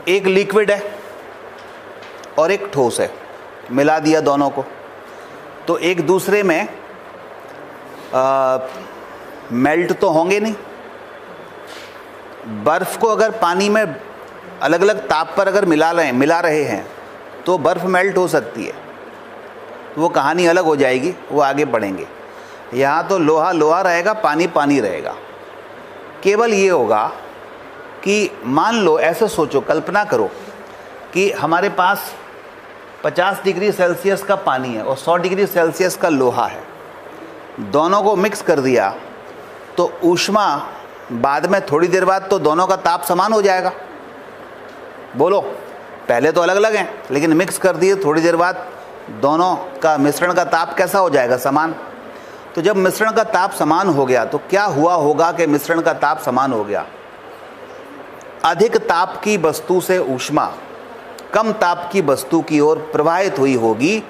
एक लिक्विड है और एक ठोस है, मिला दिया दोनों को, तो एक दूसरे में मेल्ट तो होंगे नहीं। बर्फ़ को अगर पानी में अलग अलग ताप पर अगर मिला रहे हैं तो बर्फ़ मेल्ट हो सकती है, वो कहानी अलग हो जाएगी, वो आगे बढ़ेंगे। यहाँ तो लोहा लोहा रहेगा, पानी पानी रहेगा। केवल ये होगा कि मान लो, ऐसे सोचो, कल्पना करो कि हमारे पास 50 डिग्री सेल्सियस का पानी है और 100 डिग्री सेल्सियस का लोहा है, दोनों को मिक्स कर दिया तो ऊष्मा बाद में थोड़ी देर बाद तो दोनों का ताप समान हो जाएगा। बोलो, पहले तो अलग अलग हैं लेकिन मिक्स कर दिए, थोड़ी देर बाद दोनों का मिश्रण का ताप कैसा हो जाएगा? समान। तो जब मिश्रण का ताप समान हो गया तो क्या हुआ होगा कि मिश्रण का ताप समान हो गया? अधिक ताप की वस्तु से ऊष्मा कम ताप की वस्तु की ओर प्रवाहित हुई होगी,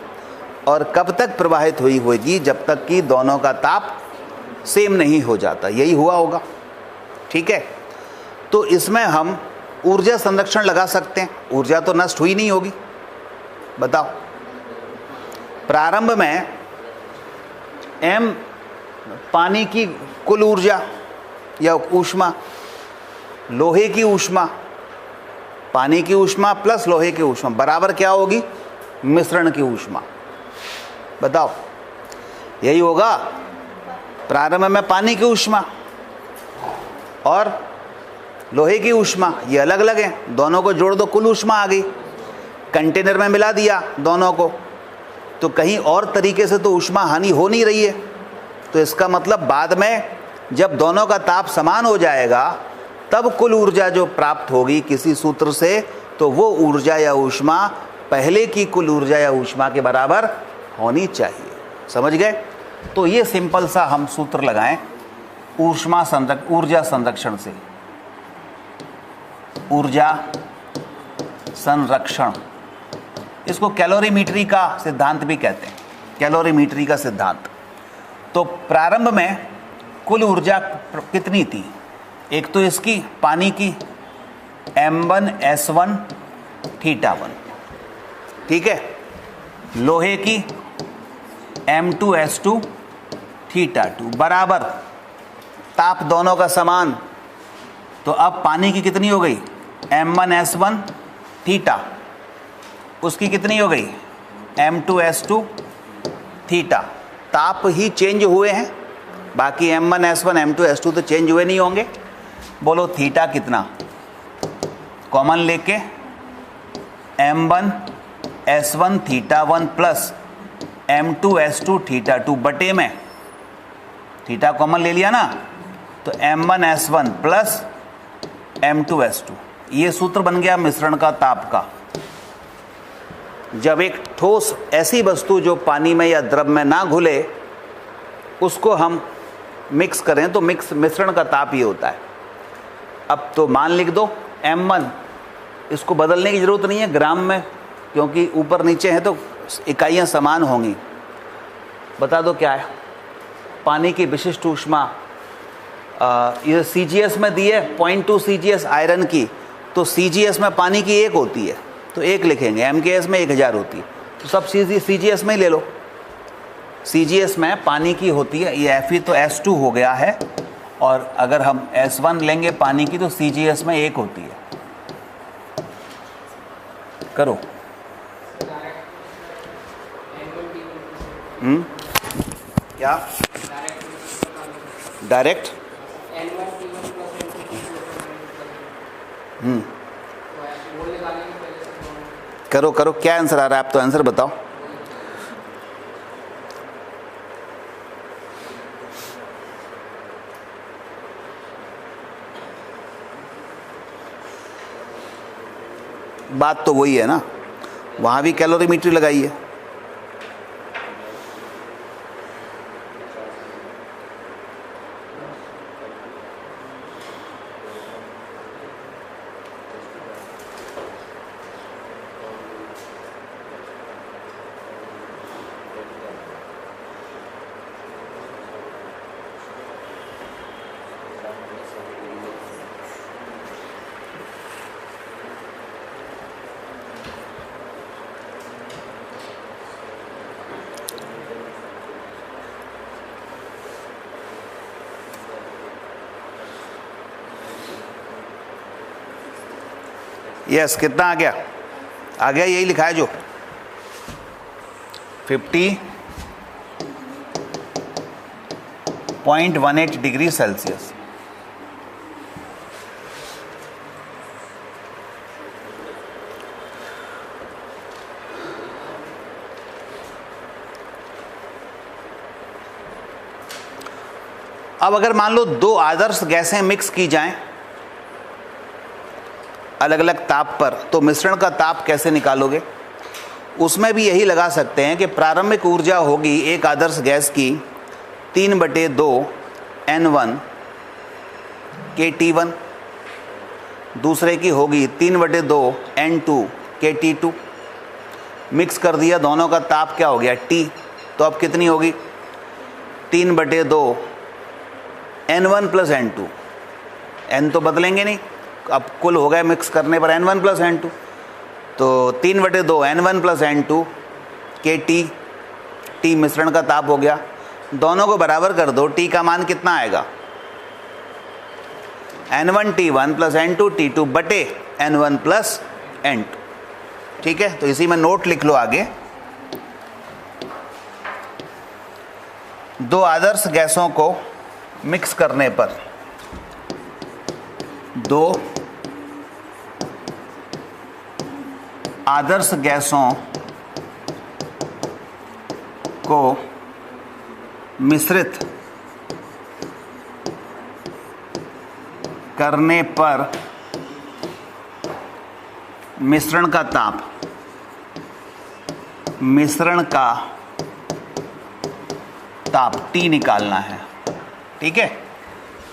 और कब तक प्रवाहित हुई होगी? जब तक कि दोनों का ताप सेम नहीं हो जाता। यही हुआ होगा, ठीक है। तो इसमें हम ऊर्जा संरक्षण लगा सकते हैं, ऊर्जा तो नष्ट हुई नहीं होगी। बताओ, प्रारंभ में m पानी की कुल ऊर्जा या ऊष्मा, लोहे की ऊष्मा, पानी की ऊष्मा प्लस लोहे की ऊष्मा बराबर क्या होगी? मिश्रण की ऊष्मा। बताओ, यही होगा। प्रारंभ में पानी की ऊष्मा और लोहे की ऊष्मा ये अलग अलग हैं, दोनों को जोड़ दो, कुल ऊष्मा आ गई। कंटेनर में मिला दिया दोनों को, तो कहीं और तरीके से तो ऊष्मा हानि हो नहीं रही है। तो इसका मतलब बाद में जब दोनों का ताप समान हो जाएगा तब कुल ऊर्जा जो प्राप्त होगी किसी सूत्र से, तो वो ऊर्जा या ऊष्मा पहले की कुल ऊर्जा या ऊष्मा के बराबर होनी चाहिए। समझ गए? तो ये सिंपल सा हम सूत्र लगाएं ऊर्जा संरक्षण से। ऊर्जा संरक्षण, इसको कैलोरीमीटरी का सिद्धांत भी कहते हैं, कैलोरीमीटरी का सिद्धांत। तो प्रारंभ में कुल ऊर्जा कितनी थी? एक तो इसकी पानी की m1s1 θ1, ठीक है। लोहे की m2s2 θ2 बराबर, ताप दोनों का समान। तो अब पानी की कितनी हो गई? m1s1 θ, उसकी कितनी हो गई? m2s2 θ। ताप ही चेंज हुए हैं, बाकी m1s1 m2s2 तो चेंज हुए नहीं होंगे। बोलो थीटा कितना? कॉमन लेके m1s1 θ1 प्लस m2s2 θ2 बटे में, थीटा कॉमन ले लिया ना, तो m1s1 प्लस m2s2, ये सूत्र बन गया मिश्रण का ताप का। जब एक ठोस ऐसी वस्तु जो पानी में या द्रव में ना घुले उसको हम मिक्स करें तो मिश्रण का ताप ये होता है। अब तो मान लिख दो m1, इसको बदलने की ज़रूरत नहीं है ग्राम में, क्योंकि ऊपर नीचे है तो इकाइयाँ समान होंगी। बता दो क्या है? पानी की विशिष्ट ऊष्मा, ये CGS में दी है 0.2 CGS आयरन की, तो CGS में पानी की 1 होती है तो 1 लिखेंगे, MKS में 1000 होती है, तो सब CGS में ही ले लो। CGS में पानी की होती है, ये Fe तो S2 हो गया है, और अगर हम S1 लेंगे पानी की तो CGS में 1 होती है। करो। क्या डायरेक्ट? करो करो, क्या आंसर आ रहा है? आप तो आंसर बताओ। बात तो वही है ना, वहाँ भी कैलोरीमीटर लगाई है। यस, कितना आ गया? आ गया, यही लिखा है जो 50.18 डिग्री सेल्सियस। अब अगर मान लो दो आदर्श गैसें मिक्स की जाएं अलग अलग ताप पर, तो मिश्रण का ताप कैसे निकालोगे? उसमें भी यही लगा सकते हैं कि प्रारंभिक ऊर्जा होगी एक आदर्श गैस की 3/2 N1 KT1, दूसरे की होगी 3/2 N2 KT2। मिक्स कर दिया, दोनों का ताप क्या हो गया T, तो अब कितनी होगी 3/2 N1 + N2। N तो बदलेंगे नहीं, अब कुल हो गए मिक्स करने पर N1 + N2, तो 3/2 N1 + N2 KT। T मिश्रण का ताप हो गया, दोनों को बराबर कर दो, T का मान कितना आएगा N1T1 + N2T2 बटे N1 + N2। ठीक है, तो इसी में नोट लिख लो आगे। दो आदर्श गैसों को मिक्स करने पर दो आदर्श गैसों को मिश्रित करने पर मिश्रण का ताप T निकालना है। ठीक है,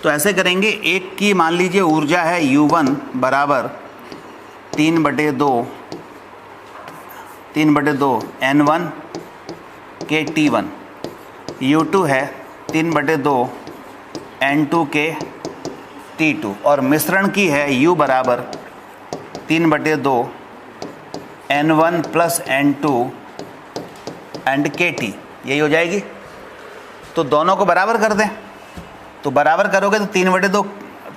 तो ऐसे करेंगे, एक की मान लीजिए ऊर्जा है U1 बराबर 3/2 N1 के T1, U2 है 3/2 N2 के T2, और मिश्रण की है U बराबर 3/2 N1 + N2 एंड KT, यही हो जाएगी। तो दोनों को बराबर कर दें, तो बराबर करोगे तो 3/2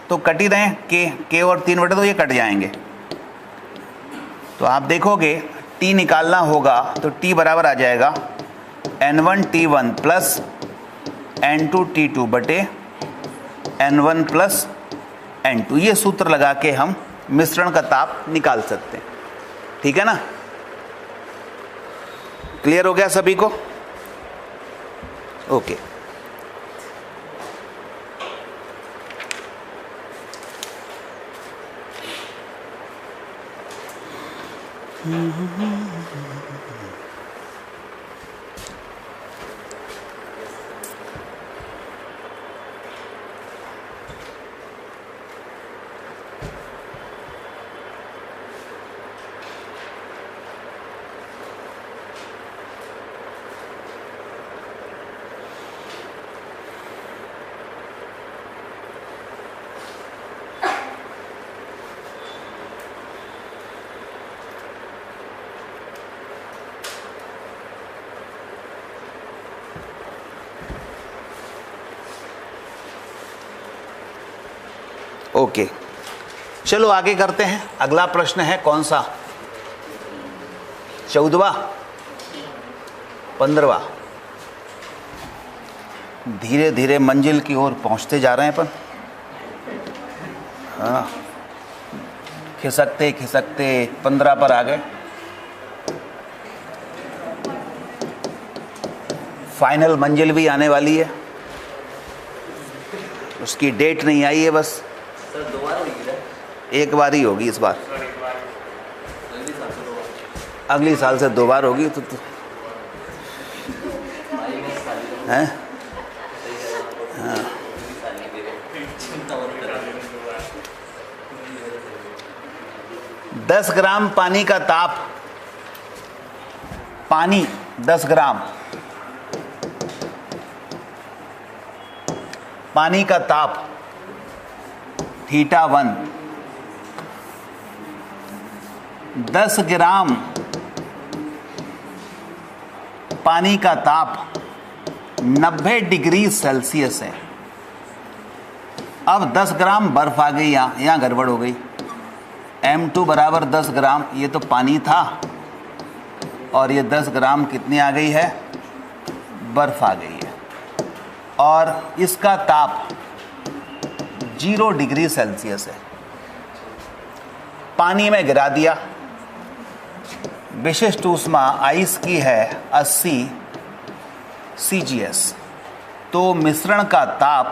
तो कट ही रहे हैं, K और 3/2 ये कट जाएंगे। तो आप देखोगे T निकालना होगा तो T बराबर आ जाएगा N1T1 + N2T2 बटे N1 + N2। ये सूत्र लगा के हम मिश्रण का ताप निकाल सकते हैं। ठीक है ना, क्लियर हो गया सभी को? ओके। ओके, चलो आगे करते हैं। अगला प्रश्न है कौन सा, 14वां 15वां। धीरे धीरे मंजिल की ओर पहुंचते जा रहे हैं अपन। हाँ, खिसकते खिसकते 15 पर आ गए। फाइनल मंजिल भी आने वाली है, उसकी डेट नहीं आई है, बस एक बार ही होगी इस बार, अगली साल से 2 बार होगी। तो हैं? हाँ। दस ग्राम पानी का ताप, पानी 10 ग्राम पानी का ताप θ1, 10 ग्राम पानी का ताप 90 डिग्री सेल्सियस है। अब 10 ग्राम बर्फ आ गई, यहाँ गड़बड़ हो गई। M2 बराबर 10 ग्राम, ये तो पानी था, और ये 10 ग्राम कितनी आ गई है, बर्फ आ गई है, और इसका ताप 0 डिग्री सेल्सियस है। पानी में गिरा दिया, विशिष्ट ऊष्मा आइस की है 80 CGS, तो मिश्रण का ताप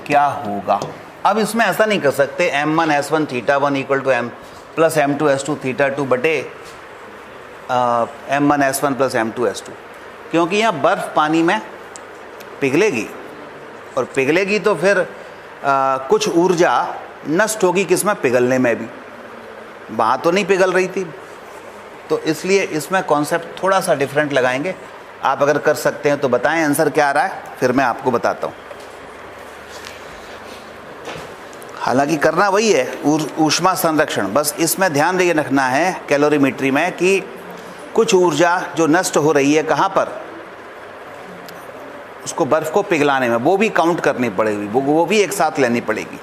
क्या होगा? अब इसमें ऐसा नहीं कर सकते M1S1 θ1 = M + M2S2 θ2 बटे M1S1 + M2S2, क्योंकि यहाँ बर्फ़ पानी में पिघलेगी, और पिघलेगी तो फिर कुछ ऊर्जा नष्ट होगी किसमें? पिघलने में भी। वहाँ तो नहीं पिघल रही थी, तो इसलिए इसमें कॉन्सेप्ट थोड़ा सा डिफरेंट लगाएंगे। आप अगर कर सकते हैं तो बताएं आंसर क्या आ रहा है, फिर मैं आपको बताता हूँ। हालांकि करना वही है, ऊष्मा संरक्षण। बस इसमें ध्यान ये रखना है कैलोरीमेट्री में कि कुछ ऊर्जा जो नष्ट हो रही है कहाँ पर, उसको बर्फ को पिघलाने में, वो भी काउंट करनी पड़ेगी, वो भी एक साथ लेनी पड़ेगी,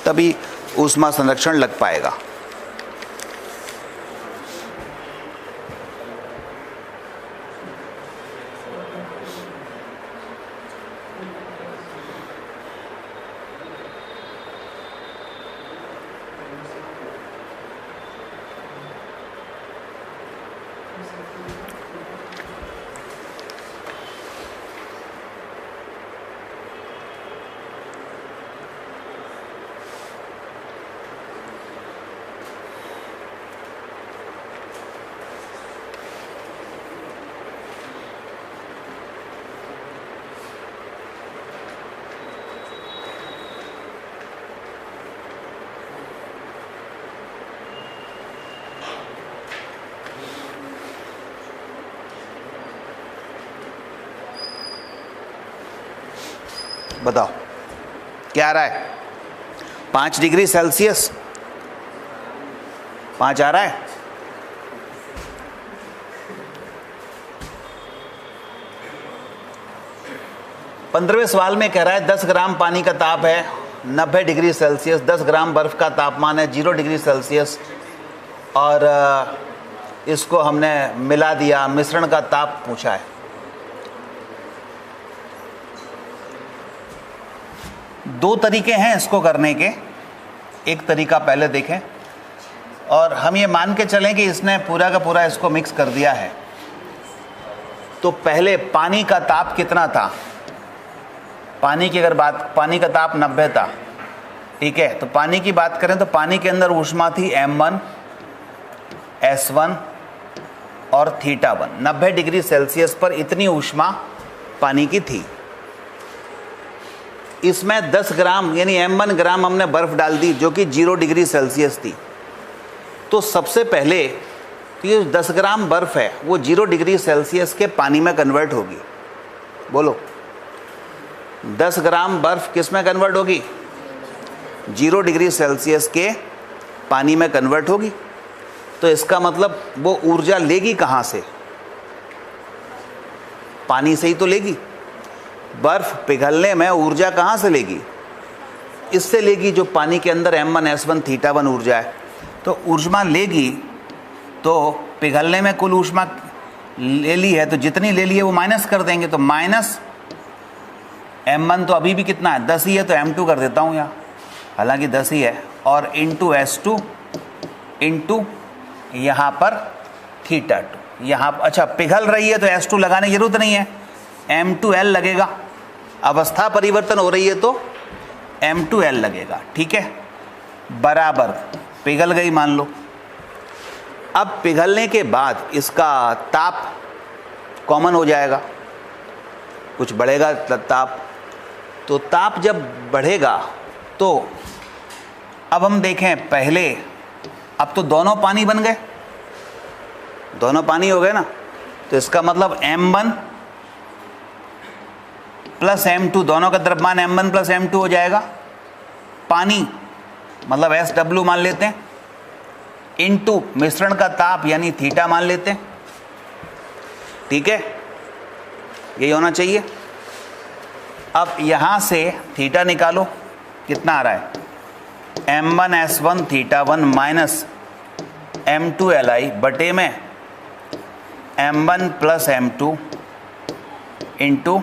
तभी ऊष्मा संरक्षण लग पाएगा। बताओ क्या आ रहा है? 5 डिग्री सेल्सियस 5 आ रहा है। पंद्रहवें सवाल में कह रहा है 10 ग्राम पानी का ताप है 90 डिग्री सेल्सियस, 10 ग्राम बर्फ का तापमान है 0 डिग्री सेल्सियस, और इसको हमने मिला दिया, मिश्रण का ताप पूछा है। दो तरीके हैं इसको करने के। एक तरीका पहले देखें, और हम ये मान के चलें कि इसने पूरा का पूरा इसको मिक्स कर दिया है। तो पहले पानी का ताप कितना था? पानी की अगर बात, पानी का ताप 90 था, ठीक है। तो पानी की बात करें तो पानी के अंदर ऊष्मा थी m1 s1 और θ1। 90 डिग्री सेल्सियस पर इतनी ऊष्मा पानी की थी। इसमें 10 ग्राम यानी m1 ग्राम हमने बर्फ डाल दी जो कि 0 डिग्री सेल्सियस थी। तो सबसे पहले ये 10 ग्राम बर्फ है वो 0 डिग्री सेल्सियस के पानी में कन्वर्ट होगी। बोलो, 10 ग्राम बर्फ किस में कन्वर्ट होगी? 0 डिग्री सेल्सियस के पानी में कन्वर्ट होगी। तो इसका मतलब वो ऊर्जा लेगी कहाँ से? पानी से ही तो लेगी। बर्फ पिघलने में ऊर्जा कहाँ से लेगी? इससे लेगी जो पानी के अंदर m1 s1 θ1 ऊर्जा है। तो ऊष्मा लेगी, तो पिघलने में कुल ऊष्मा ले ली है, तो जितनी ले ली है वो माइनस कर देंगे। तो माइनस m1 तो अभी भी कितना है? 10 ही है, तो m2 कर देता हूँ यहाँ, हालांकि 10 ही है, और इंटू s2 इंटू यहाँ पर θ2 यहाँ। अच्छा, पिघल रही है तो s2 लगाने की जरूरत नहीं है, m2l लगेगा। अवस्था परिवर्तन हो रही है तो m2l लगेगा, ठीक है। बराबर पिघल गई मान लो। अब पिघलने के बाद इसका ताप कॉमन हो जाएगा, कुछ बढ़ेगा ताप। तो ताप जब बढ़ेगा तो अब हम देखें, पहले अब तो दोनों पानी बन गए, दोनों पानी हो गए ना। तो इसका मतलब m1 प्लस m2, दोनों का द्रव्यमान m1 प्लस m2 हो जाएगा। पानी मतलब SW मान लेते हैं, इनटू मिश्रण का ताप यानी थीटा मान लेते हैं, ठीक है। यही होना चाहिए। अब यहाँ से थीटा निकालो, कितना आ रहा है? m1 s1 θ1 minus m2 li बटे में m1 plus m2 into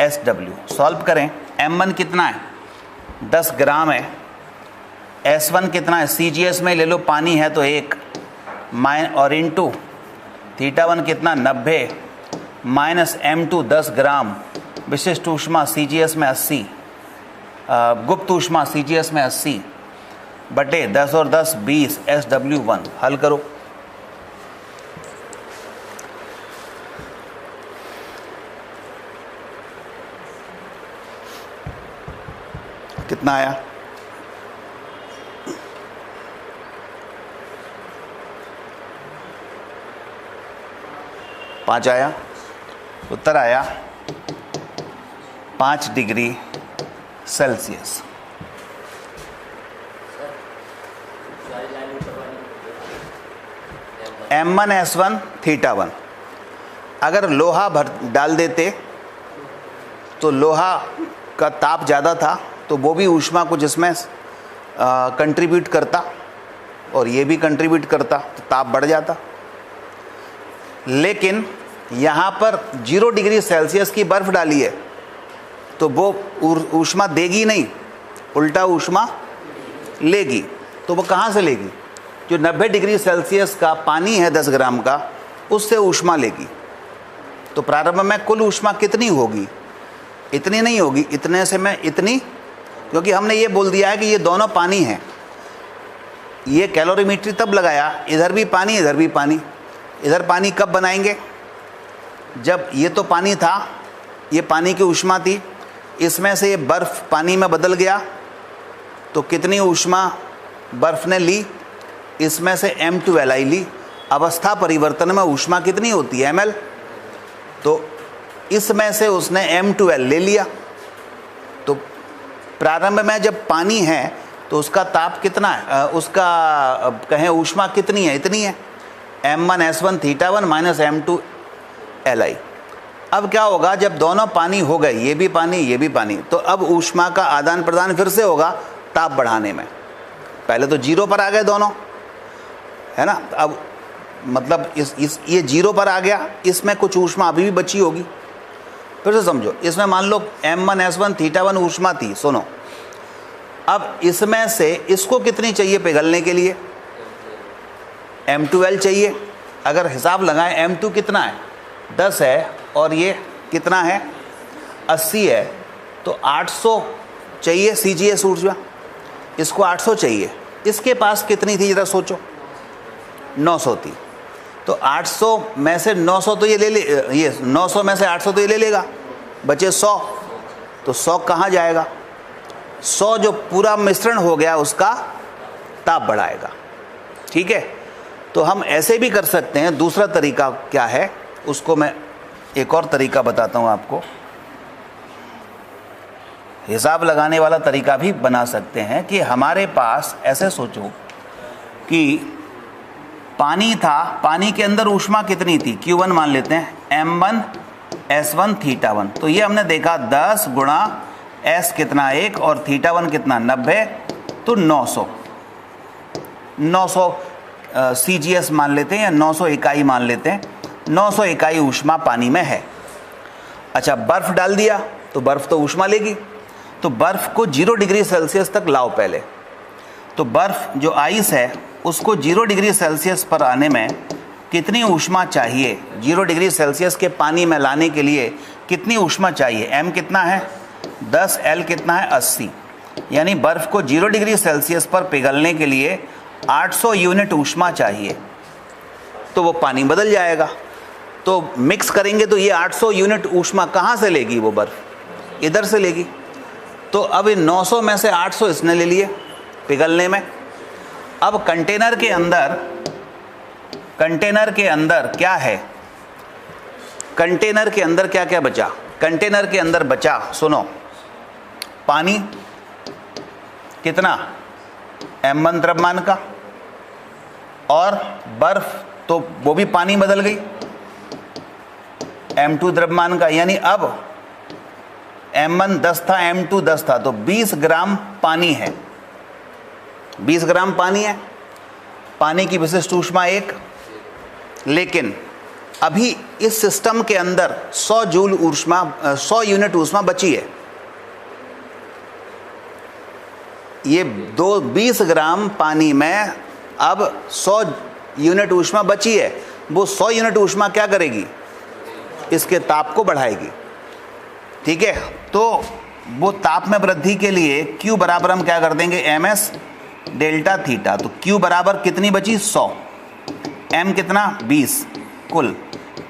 SW। Solve करें। m1 कितना है? 10 ग्राम है। S1 कितना है? CGS में ले लो, पानी है तो 1 और इंटू θ1 कितना? 90 माइनस m2 10 ग्राम, विशिष्ट ऊष्मा CGS में 80, गुप्त ऊष्मा CGS में 80 बटे 10 और 10 20 SW1। हल करो। कितना आया? 5 आया। उत्तर आया 5 डिग्री सेल्सियस। M1S1 θ1 अगर लोहा भर डाल देते तो लोहा का ताप ज़्यादा था तो वो भी ऊष्मा को जिसमें कंट्रीब्यूट करता और ये भी कंट्रीब्यूट करता तो ताप बढ़ जाता। लेकिन यहाँ पर 0 डिग्री सेल्सियस की बर्फ़ डाली है तो वो ऊष्मा देगी नहीं, उल्टा ऊष्मा लेगी। तो वो कहाँ से लेगी? जो 90 डिग्री सेल्सियस का पानी है 10 ग्राम का, उससे ऊष्मा लेगी। तो प्रारंभ में कुल ऊष्मा कितनी होगी? इतनी नहीं होगी, इतने से मैं इतनी, क्योंकि हमने ये बोल दिया है कि ये दोनों पानी हैं। ये कैलोरीमीटर तब लगाया, इधर भी पानी इधर भी पानी। इधर पानी कब बनाएंगे? जब ये तो पानी था, ये पानी की ऊष्मा थी, इसमें से ये बर्फ़ पानी में बदल गया तो कितनी ऊष्मा बर्फ़ ने ली? इसमें से M2Li ली। अवस्था परिवर्तन में ऊष्मा कितनी होती है? ml। तो इसमें से उसने M2L ले लिया। तो प्रारंभ में जब पानी है तो उसका ताप कितना है, उसका कहें ऊष्मा कितनी है? इतनी है, M1S1 θ1 माइनस M2Li। अब क्या होगा जब दोनों पानी हो गए, ये भी पानी ये भी पानी, तो अब ऊष्मा का आदान प्रदान फिर से होगा ताप बढ़ाने में। पहले तो 0 पर आ गए दोनों, है ना। अब मतलब ये 0 पर आ गया, इसमें कुछ ऊष्मा अभी भी बची होगी। फिर से समझो, इसमें मान लो M1S1 θ1 ऊष्मा थी, सुनो। अब इसमें से इसको कितनी चाहिए पिघलने के लिए? M2L चाहिए। अगर हिसाब लगाएं M2 कितना है? 10 है और ये कितना है? 80 है। तो 800 चाहिए CGS ऊर्जा, इसको 800 चाहिए। इसके पास कितनी थी ज़रा सोचो? 900 थी। तो 800 में से 900 तो ये ले ले, ये 900 में से 800 तो ये ले लेगा, बचे 100। तो 100 कहाँ जाएगा? 100 जो पूरा मिश्रण हो गया उसका ताप बढ़ाएगा। ठीक है। तो हम ऐसे भी कर सकते हैं। दूसरा तरीका क्या है, उसको मैं एक और तरीका बताता हूँ आपको। हिसाब लगाने वाला तरीका भी बना सकते हैं कि हमारे पास ऐसे सोचो कि पानी था, पानी के अंदर ऊष्मा कितनी थी? Q1 मान लेते हैं, M1S1 θ1। तो ये हमने देखा 10 गुणा S कितना 1 और θ1 कितना 90, तो 900 CGS मान लेते हैं या 900 इकाई मान लेते हैं। 900 इकाई ऊष्मा पानी में है। अच्छा, बर्फ़ डाल दिया तो बर्फ़ तो ऊष्मा लेगी। तो बर्फ़ को 0 डिग्री सेल्सियस तक लाओ पहले। तो बर्फ़ जो आइस है उसको 0 डिग्री सेल्सियस पर आने में कितनी ऊष्मा चाहिए? 0 डिग्री सेल्सियस के पानी में लाने के लिए कितनी ऊष्मा चाहिए? M कितना है 10, L कितना है 80। यानी बर्फ़ को 0 डिग्री सेल्सियस पर पिघलने के लिए 800 यूनिट ऊष्मा चाहिए। तो वो पानी बदल जाएगा। तो मिक्स करेंगे तो ये 800 यूनिट ऊष्मा कहाँ से लेगी? वो बर्फ़ इधर से लेगी। तो अब इन 900 में से 800 इसने ले लिए पिघलने में। अब कंटेनर के अंदर क्या है? कंटेनर के अंदर क्या क्या बचा? कंटेनर के अंदर बचा, सुनो, पानी कितना? M1 द्रव्यमान का, और बर्फ तो वो भी पानी बदल गई M2 द्रव्यमान का। यानी अब M1 10 था, M2 10 था, तो 20 ग्राम पानी है। 20 ग्राम पानी है। पानी की विशिष्ट ऊष्मा 1। लेकिन अभी इस सिस्टम के अंदर 100 जूल ऊष्मा, 100 यूनिट ऊष्मा बची है। ये 20 ग्राम पानी में अब 100 यूनिट ऊष्मा बची है। वो 100 यूनिट ऊष्मा क्या करेगी? इसके ताप को बढ़ाएगी। ठीक है। तो वो ताप में वृद्धि के लिए Q बराबर हम क्या कर देंगे? MS delta theta. तो Q बराबर कितनी बची? 100। M कितना? 20 कुल।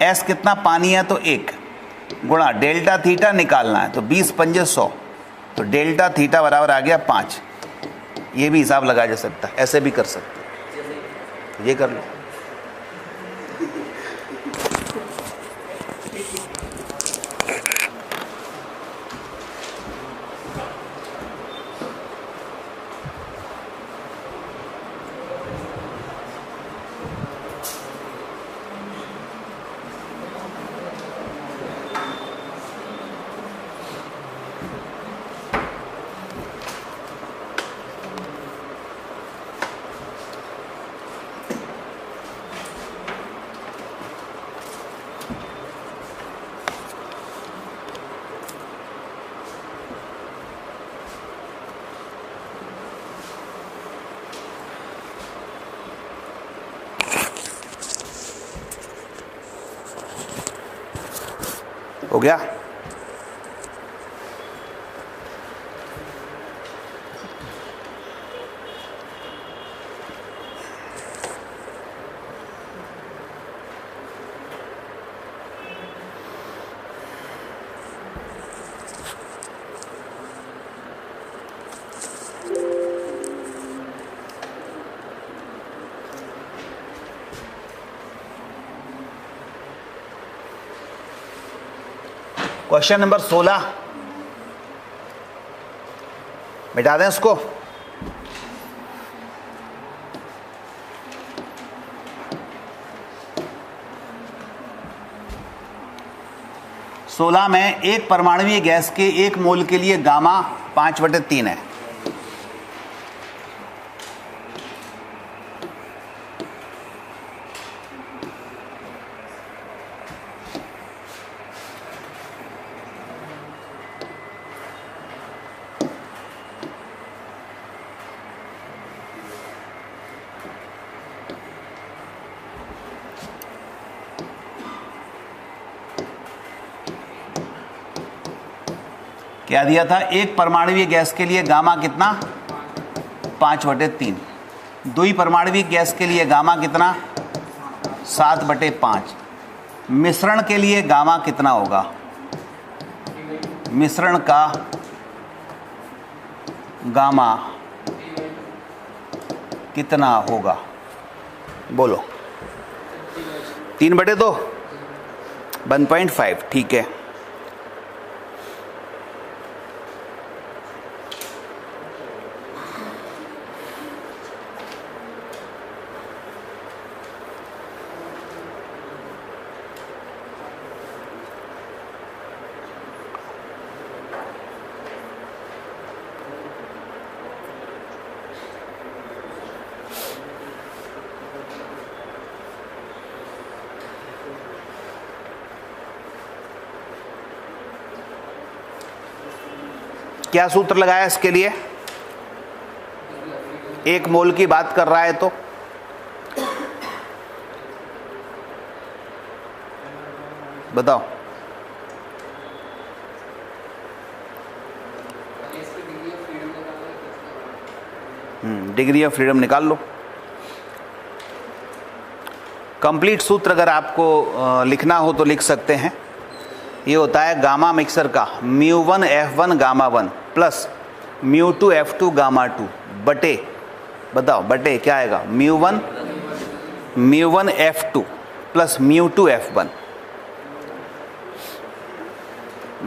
S कितना? पानी है तो 1 गुणा डेल्टा थीटा निकालना है, तो 20 पंजे 100। तो डेल्टा थीटा बराबर आ गया 5। ये भी हिसाब लगाया जा सकता है, ऐसे भी कर सकते हैं, ये कर लो। हो गया? क्वेश्चन नंबर 16 मिटा दें इसको। सोलह में एक परमाणुवीय गैस के 1 मोल के लिए गामा 5/3 है। क्या दिया था? एक परमाणुवीय गैस के लिए गामा कितना? 5/3। दुई परमाणुवीय गैस के लिए गामा कितना? 7/5। मिश्रण के लिए गामा कितना होगा? मिश्रण का गामा कितना होगा? बोलो। 3/2 1.5। ठीक है। क्या सूत्र लगाया इसके लिए? 1 मोल की बात कर रहा है तो बताओ। डिग्री ऑफ फ्रीडम निकाल लो। कंप्लीट सूत्र अगर आपको लिखना हो तो लिख सकते हैं। ये होता है गामा मिक्सर का μ1 F1 gamma 1 plus μ2 F2 gamma 2 बटे, बताओ बटे क्या आएगा? μ1 F2 plus μ2 F1,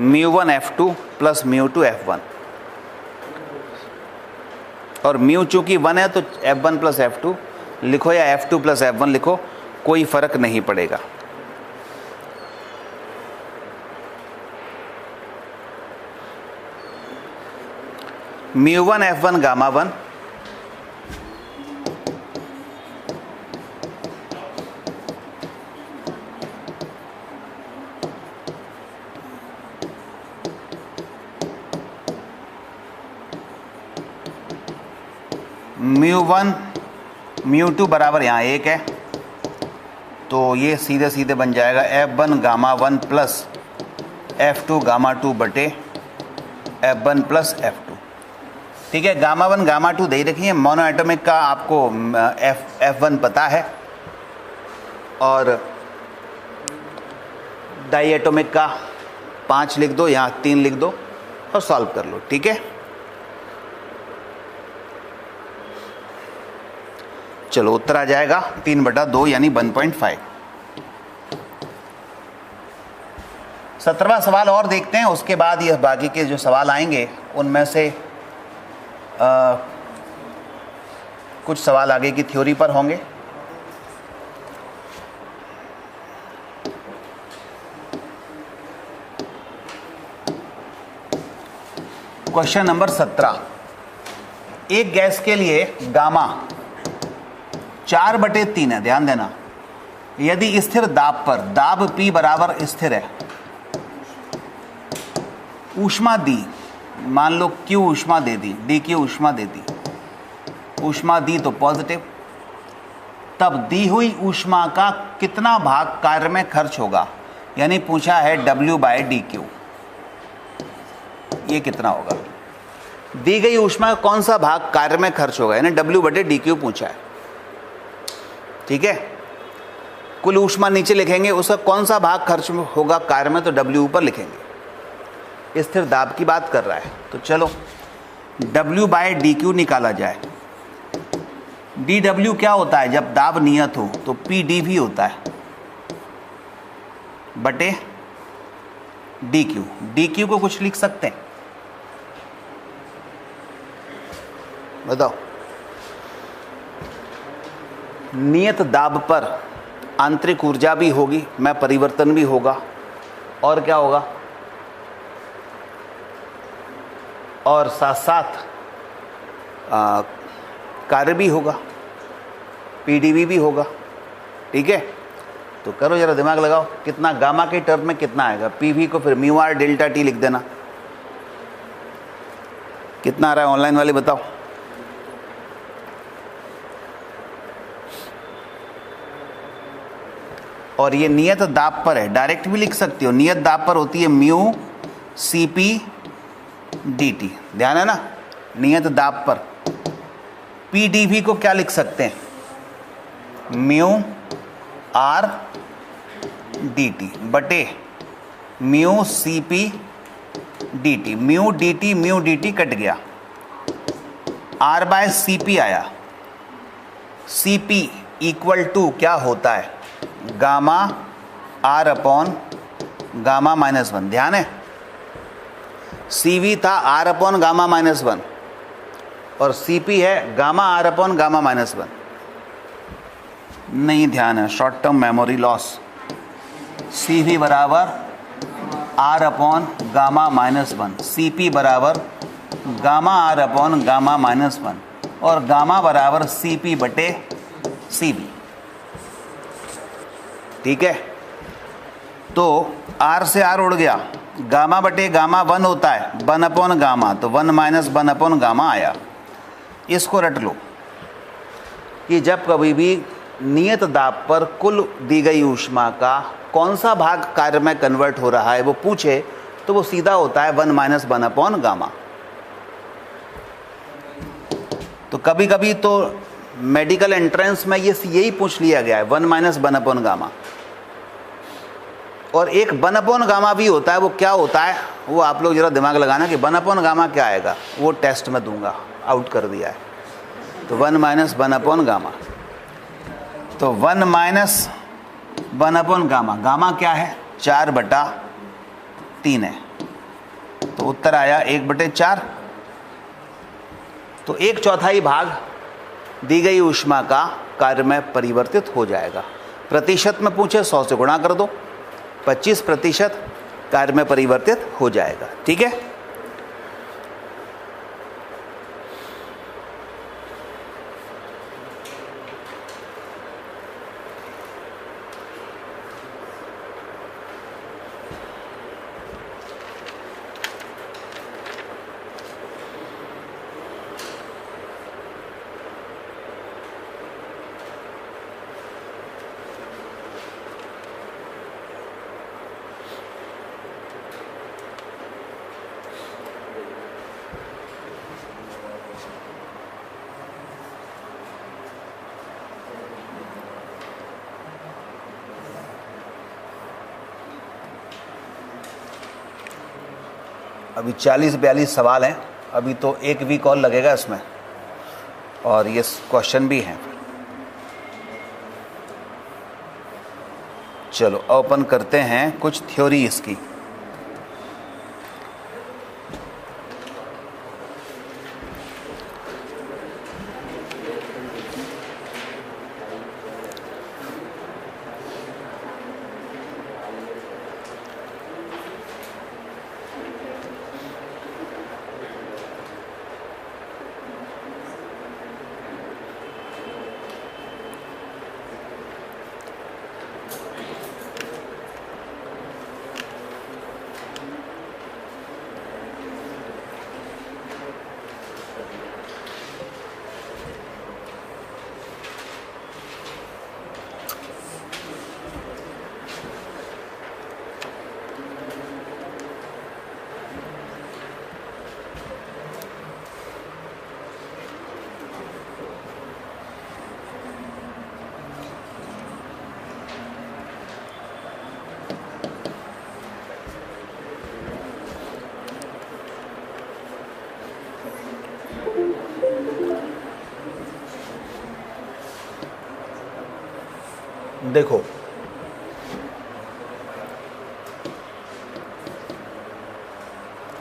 μ1 F2 plus μ2 F1। और म्यू चूंकि 1 है तो F1 प्लस F2 लिखो या F2 प्लस F1 लिखो, कोई फर्क नहीं पड़ेगा। μ1 F1 गामा 1 μ1 μ2 बराबर यहाँ 1 है, तो ये सीधे सीधे बन जाएगा F1 gamma 1 plus F2 gamma 2 बटे F1 प्लस F2। ठीक है। गामा 1 गामा 2 दे रखी है। मोनो एटॉमिक का आपको F1 पता है और डाई एटॉमिक का 5 लिख दो, यहाँ 3 लिख दो। और सॉल्व कर लो, ठीक है। चलो उत्तर आ जाएगा 3/2 यानी 1.5। 17वां सवाल और देखते हैं, उसके बाद यह बाकी के जो सवाल आएंगे उनमें से कुछ सवाल आगे की थ्योरी पर होंगे। क्वेश्चन नंबर 17, एक गैस के लिए गामा 4/3 है, ध्यान देना। यदि स्थिर दाब पर, दाब P बराबर स्थिर है, ऊष्मा दी, मान लो Q ऊष्मा दे दी, dQ ऊष्मा दे दी, ऊष्मा दी तो पॉजिटिव, तब दी हुई ऊष्मा का कितना भाग कार्य में खर्च होगा, यानी पूछा है W/dQ, ये कितना होगा। दी गई ऊष्मा का कौन सा भाग कार्य में खर्च होगा, यानी W/dQ पूछा है, ठीक है। कुल ऊष्मा नीचे लिखेंगे, उसका कौन सा भाग खर्च होगा कार्य में, तो W ऊपर लिखेंगे। स्थिर दाब की बात कर रहा है, तो चलो W/dQ निकाला जाए। dW क्या होता है, जब दाब नियत हो तो PdV होता है बटे dQ। dQ को कुछ लिख सकते हैं, बताओ। नियत दाब पर आंतरिक ऊर्जा भी होगी, में परिवर्तन भी होगा, और क्या होगा, और साथ साथ कार्य भी होगा, PdV भी होगा, ठीक है। तो करो जरा दिमाग लगाओ, कितना गामा के टर्म में कितना आएगा, PV को फिर μr डेल्टा T लिख देना। कितना आ रहा है ऑनलाइन वाले बताओ। और ये नियत दाब पर है, डायरेक्ट भी लिख सकती हो, नियत दाब पर होती है म्यू Cp dt, ध्यान है ना। नियत दाब पर PdV को क्या लिख सकते हैं, म्यू R dt बटे mu Cp dt। Mu dt cut गया, R/Cp आया। Cp इक्वल टू क्या होता है, गामा R/γ-1। ध्यान है, Cv था R/γ-1 और Cp है गामा R/γ-1। नहीं ध्यान है, short term memory loss. Cv बराबर R/γ-1, Cp बराबर गामा R/γ-1 और गामा बराबर Cp बटे Cv, ठीक है। तो R से R उड़ गया, गामा बटे गामा 1 होता है, 1/γ, तो 1 - 1/γ आया। इसको रट लो कि जब कभी भी नियत दाब पर कुल दी गई ऊष्मा का कौन सा भाग कार्य में कन्वर्ट हो रहा है वो पूछे, तो वो सीधा होता है 1 - 1/γ। तो कभी कभी तो मेडिकल एंट्रेंस में यही पूछ लिया गया है, 1 - 1/γ। और एक 1/γ भी होता है, वो क्या होता है, वो आप लोग जरा दिमाग लगाना कि 1/γ क्या आएगा, वो टेस्ट में दूंगा, आउट कर दिया है। तो 1 - 1/γ, तो 1 - 1/γ, गामा क्या है, 4/3 है, तो उत्तर आया 1/4। तो 1/4 भाग दी गई ऊष्मा का कार्य में परिवर्तित हो जाएगा। प्रतिशत में पूछे 100 से गुणा कर दो, 25% कार्य में परिवर्तित हो जाएगा, ठीक है। अभी 40-42 सवाल हैं, अभी तो 1 वीक और लगेगा इसमें, और ये क्वेश्चन भी हैं। चलो ओपन करते हैं कुछ थ्योरी इसकी। देखो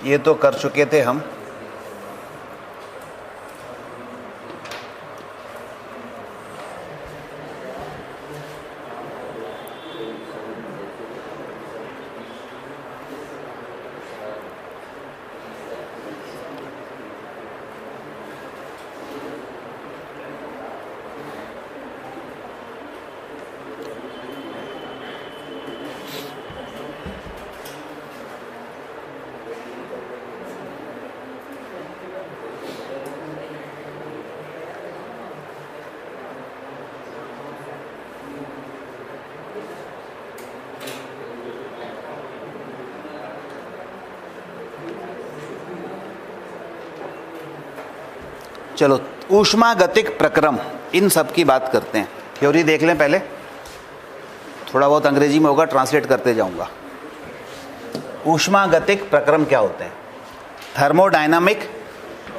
ये तो कर चुके थे हम। चलो ऊष्मागतिक प्रक्रम, इन सब की बात करते हैं। थ्योरी देख लें पहले, थोड़ा बहुत अंग्रेजी में होगा, ट्रांसलेट करते जाऊंगा। ऊष्मागतिक प्रक्रम क्या होते हैं? Thermodynamic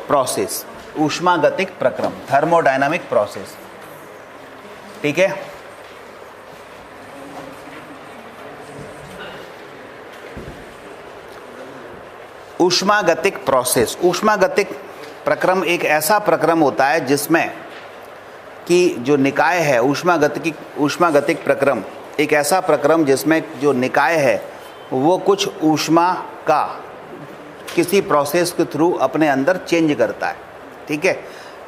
process. ऊष्मागतिक प्रक्रम, थर्मोडायनामिक प्रोसेस, ठीक है। ऊष्मागतिक प्रोसेस, ऊष्मागतिक प्रक्रम एक ऐसा प्रक्रम होता है जिसमें कि जो निकाय है, ऊष्मागतिक प्रक्रम एक ऐसा प्रक्रम जिसमें जो निकाय है वो कुछ ऊष्मा का किसी प्रोसेस के थ्रू अपने अंदर चेंज करता है, ठीक है।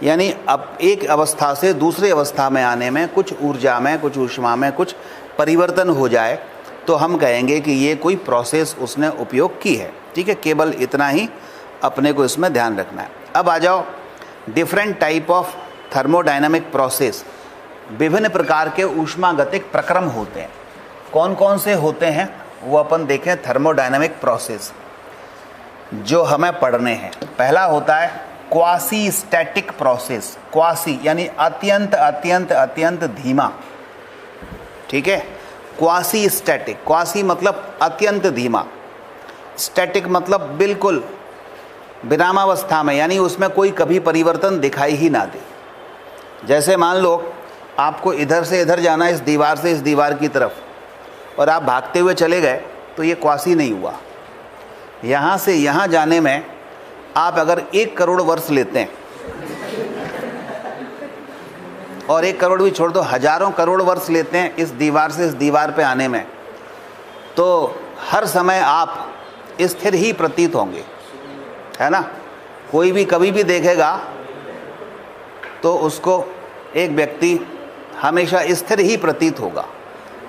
यानी अब एक अवस्था से दूसरी अवस्था में आने में कुछ ऊर्जा में, कुछ ऊष्मा में कुछ परिवर्तन हो जाए तो हम कहेंगे कि ये कोई प्रोसेस उसने उपयोग की है, ठीक है। केवल इतना ही अपने को इसमें ध्यान रखना है। अब आ जाओ different type of thermodynamic process. विभिन्न प्रकार के ऊष्मागतिक प्रक्रम होते हैं। कौन कौन से होते हैं वो अपन देखें। थर्मोडायनामिक प्रोसेस जो हमें पढ़ने हैं, पहला होता है क्वासी स्टैटिक प्रोसेस। क्वासी यानी अत्यंत अत्यंत अत्यंत धीमा, ठीक है। क्वासी स्टैटिक, क्वासी मतलब अत्यंत धीमा, स्टैटिक मतलब बिल्कुल विरामावस्था में, यानी उसमें कोई कभी परिवर्तन दिखाई ही ना दे। जैसे मान लो आपको इधर से इधर जाना है, इस दीवार से इस दीवार की तरफ, और आप भागते हुए चले गए तो ये क्वासी नहीं हुआ। यहाँ से यहाँ जाने में आप अगर 1 करोड़ वर्ष लेते हैं, और 1 करोड़ भी छोड़ दो, हजारों करोड़ वर्ष लेते हैं इस दीवार से इस दीवार पे आने में, तो हर समय आप स्थिर ही प्रतीत होंगे, है ना। कोई भी कभी भी देखेगा तो उसको एक व्यक्ति हमेशा स्थिर ही प्रतीत होगा।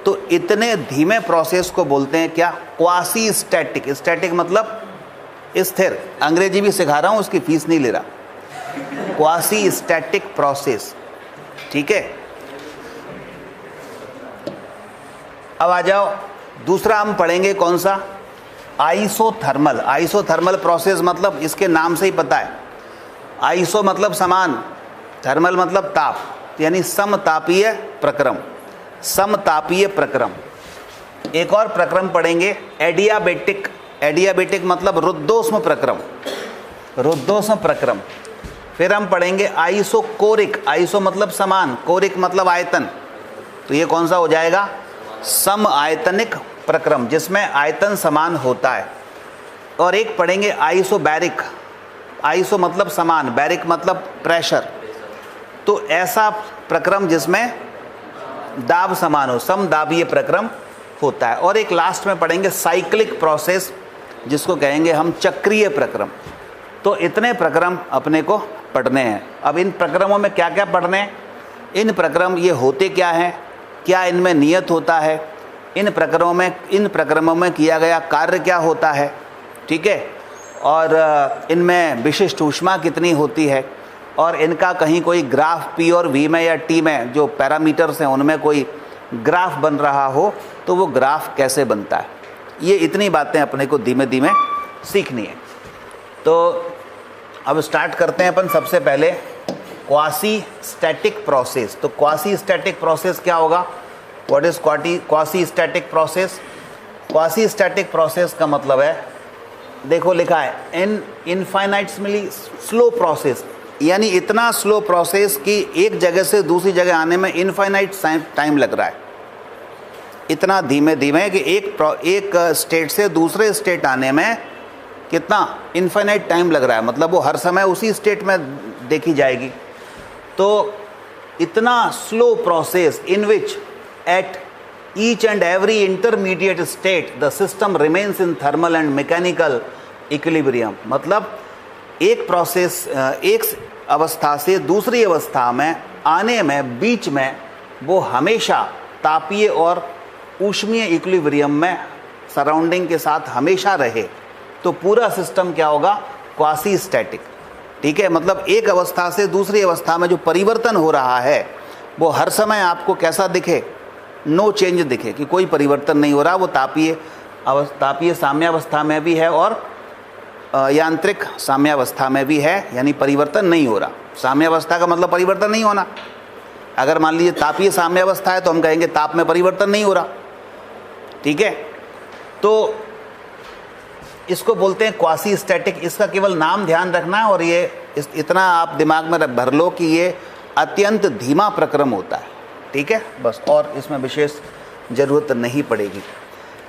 तो इतने धीमे प्रोसेस को बोलते हैं क्या? Quasi static. स्टैटिक मतलब स्थिर। अंग्रेजी भी सिखा रहा हूँ, उसकी फीस नहीं ले रहा। क्वासी स्टैटिक प्रोसेस, ठीक है। अब आ जाओ दूसरा हम पढ़ेंगे कौन सा? आइसोथर्मल। आइसोथर्मल प्रोसेस मतलब इसके नाम से ही पता है, आइसो मतलब समान, थर्मल मतलब ताप, यानी समतापीय प्रक्रम। समतापीय प्रक्रम। एक और प्रक्रम पढ़ेंगे एडियाबेटिक एडियाबेटिक मतलब रुद्धोष्म प्रक्रम, रुद्धोष्म प्रक्रम। फिर हम पढ़ेंगे आइसोकोरिक, आइसो मतलब समान, कोरिक मतलब आयतन, तो ये कौन सा हो जाएगा, सम आयतनिक प्रक्रम जिसमें आयतन समान होता है। और एक पढ़ेंगे आइसोबैरिक, आइसो मतलब समान, बैरिक मतलब प्रेशर, तो ऐसा प्रक्रम जिसमें दाब समान हो, समदाबीय प्रक्रम होता है। और एक लास्ट में पढ़ेंगे साइक्लिक प्रोसेस जिसको कहेंगे हम चक्रीय प्रक्रम। तो इतने प्रक्रम अपने को पढ़ने हैं। अब इन प्रक्रमों में क्या क्या पढ़ने हैं, इन प्रक्रम ये होते क्या हैं, क्या इनमें नियत होता है, इन प्रक्रमों में किया गया कार्य क्या होता है, ठीक है, और इनमें विशिष्ट ऊष्मा कितनी होती है, और इनका कहीं कोई ग्राफ पी और वी में या टी में जो पैरामीटर्स हैं उनमें कोई ग्राफ बन रहा हो तो वो ग्राफ कैसे बनता है, ये इतनी बातें अपने को धीमे धीमे सीखनी है। तो अब स्टार्ट करते हैं अपन सबसे पहले क्वासी स्टैटिक प्रोसेस। तो क्वासी स्टैटिक प्रोसेस क्या होगा, what is quasi static process. Quasi static process का मतलब है, देखो लिखा है इन इनफाइनाइटली स्लो प्रोसेस, यानी इतना स्लो प्रोसेस कि एक जगह से दूसरी जगह आने में इनफाइनाइट टाइम लग रहा है, इतना धीमे धीमे कि एक स्टेट से दूसरे स्टेट आने में कितना इनफाइनाइट टाइम लग रहा है, मतलब वो हर समय उसी स्टेट में देखी जाएगी। तो इतना slow process in which at each and every intermediate state the system remains in thermal and mechanical equilibrium, मतलब एक प्रोसेस एक अवस्था से दूसरी अवस्था में आने में बीच में वो हमेशा तापीय और ऊष्मीय इक्विलिब्रियम में सराउंडिंग के साथ हमेशा रहे, तो पूरा सिस्टम क्या होगा, क्वासी स्टैटिक, ठीक है। मतलब एक अवस्था से दूसरी अवस्था में जो परिवर्तन हो रहा है वो हर समय आपको कैसा दिखे, नो चेंज दिखे, कि कोई परिवर्तन नहीं हो रहा, वो तापीय साम्यावस्था में भी है और यांत्रिक साम्यावस्था में भी है, यानी परिवर्तन नहीं हो रहा। साम्यावस्था का मतलब परिवर्तन नहीं होना, अगर मान लीजिए तापीय साम्यावस्था है तो हम कहेंगे ताप में परिवर्तन नहीं हो रहा, ठीक है। तो इसको बोलते हैं क्वासी स्टैटिक, इसका केवल नाम ध्यान रखना है, और ये इतना आप दिमाग में भर लो कि ये अत्यंत धीमा प्रक्रम होता है, ठीक है, बस, और इसमें विशेष ज़रूरत नहीं पड़ेगी।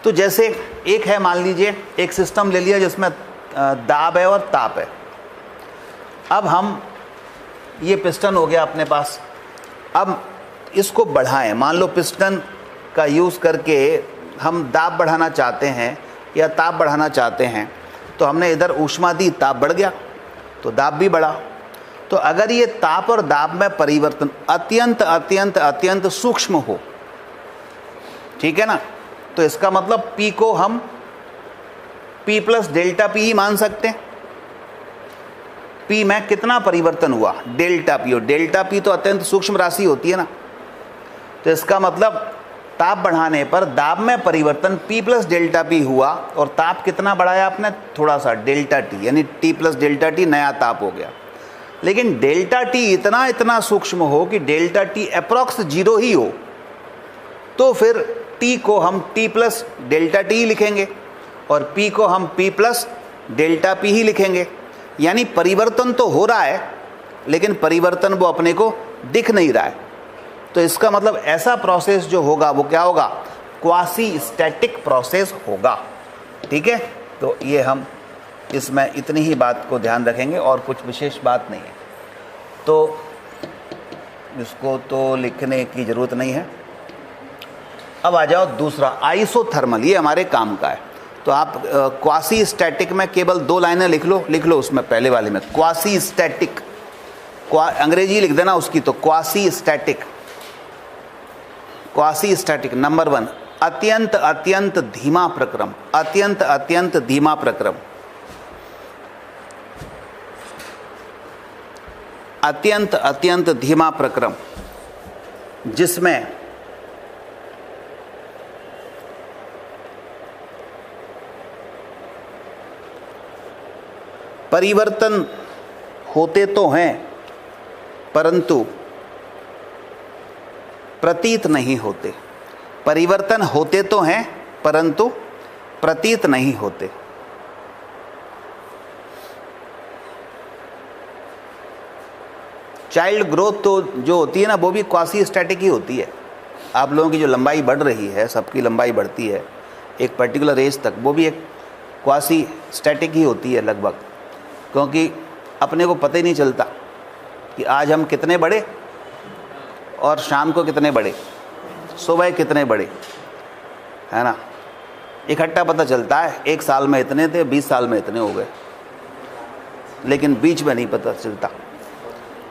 तो जैसे एक है, मान लीजिए एक सिस्टम ले लिया जिसमें दाब है और ताप है। अब हम ये पिस्टन हो गया अपने पास, अब इसको बढ़ाएं, मान लो पिस्टन का यूज़ करके हम दाब बढ़ाना चाहते हैं या ताप बढ़ाना चाहते हैं, तो हमने इधर ऊष्मा दी, ताप बढ़ गया तो दाब भी बढ़ा। तो अगर ये ताप और दाब में परिवर्तन अत्यंत अत्यंत अत्यंत सूक्ष्म हो, ठीक है ना, तो इसका मतलब P को हम P प्लस डेल्टा P ही मान सकते हैं। P में कितना परिवर्तन हुआ, डेल्टा P, और डेल्टा P तो अत्यंत सूक्ष्म राशि होती है ना, तो इसका मतलब ताप बढ़ाने पर दाब में परिवर्तन P प्लस डेल्टा P हुआ, और ताप कितना बढ़ाया आपने, थोड़ा सा, डेल्टा T, यानी T प्लस डेल्टा T नया ताप हो गया। लेकिन डेल्टा T इतना इतना सूक्ष्म हो कि डेल्टा T अप्रॉक्स 0 ही हो, तो फिर T को हम T प्लस डेल्टा T लिखेंगे और P को हम P प्लस डेल्टा P ही लिखेंगे। यानी परिवर्तन तो हो रहा है लेकिन परिवर्तन वो अपने को दिख नहीं रहा है। तो इसका मतलब ऐसा प्रोसेस जो होगा वो क्या होगा, क्वासी स्टैटिक प्रोसेस होगा, ठीक है। तो ये हम इसमें इतनी ही बात को ध्यान रखेंगे और कुछ विशेष बात नहीं है, तो इसको तो लिखने की ज़रूरत नहीं है। अब आ जाओ दूसरा, आइसोथर्मल, ये हमारे काम का है। तो आप क्वासी स्टैटिक में केवल 2 लाइनें लिख लो उसमें, पहले वाले में क्वासी स्टैटिक, अंग्रेजी लिख देना उसकी, तो क्वासी स्टैटिक नंबर 1, अत्यंत अत्यंत धीमा प्रक्रम, अत्यंत अत्यंत धीमा प्रक्रम, अत्यंत अत्यंत धीमा प्रक्रम, जिसमें परिवर्तन होते तो हैं परंतु प्रतीत नहीं होते। परिवर्तन होते तो हैं परंतु प्रतीत नहीं होते। चाइल्ड ग्रोथ तो जो होती है ना वो भी क्वासी स्टैटिक ही होती है। आप लोगों की जो लंबाई बढ़ रही है, सबकी लंबाई बढ़ती है एक पर्टिकुलर एज तक, वो भी एक क्वासी स्टैटिक ही होती है लगभग, क्योंकि अपने को पता ही नहीं चलता कि आज हम कितने बड़े और शाम को कितने बड़े, सुबह कितने बड़े, है ना। इकट्ठा पता चलता है 1 साल में इतने थे, 20 साल में इतने हो गए, लेकिन बीच में नहीं पता चलता।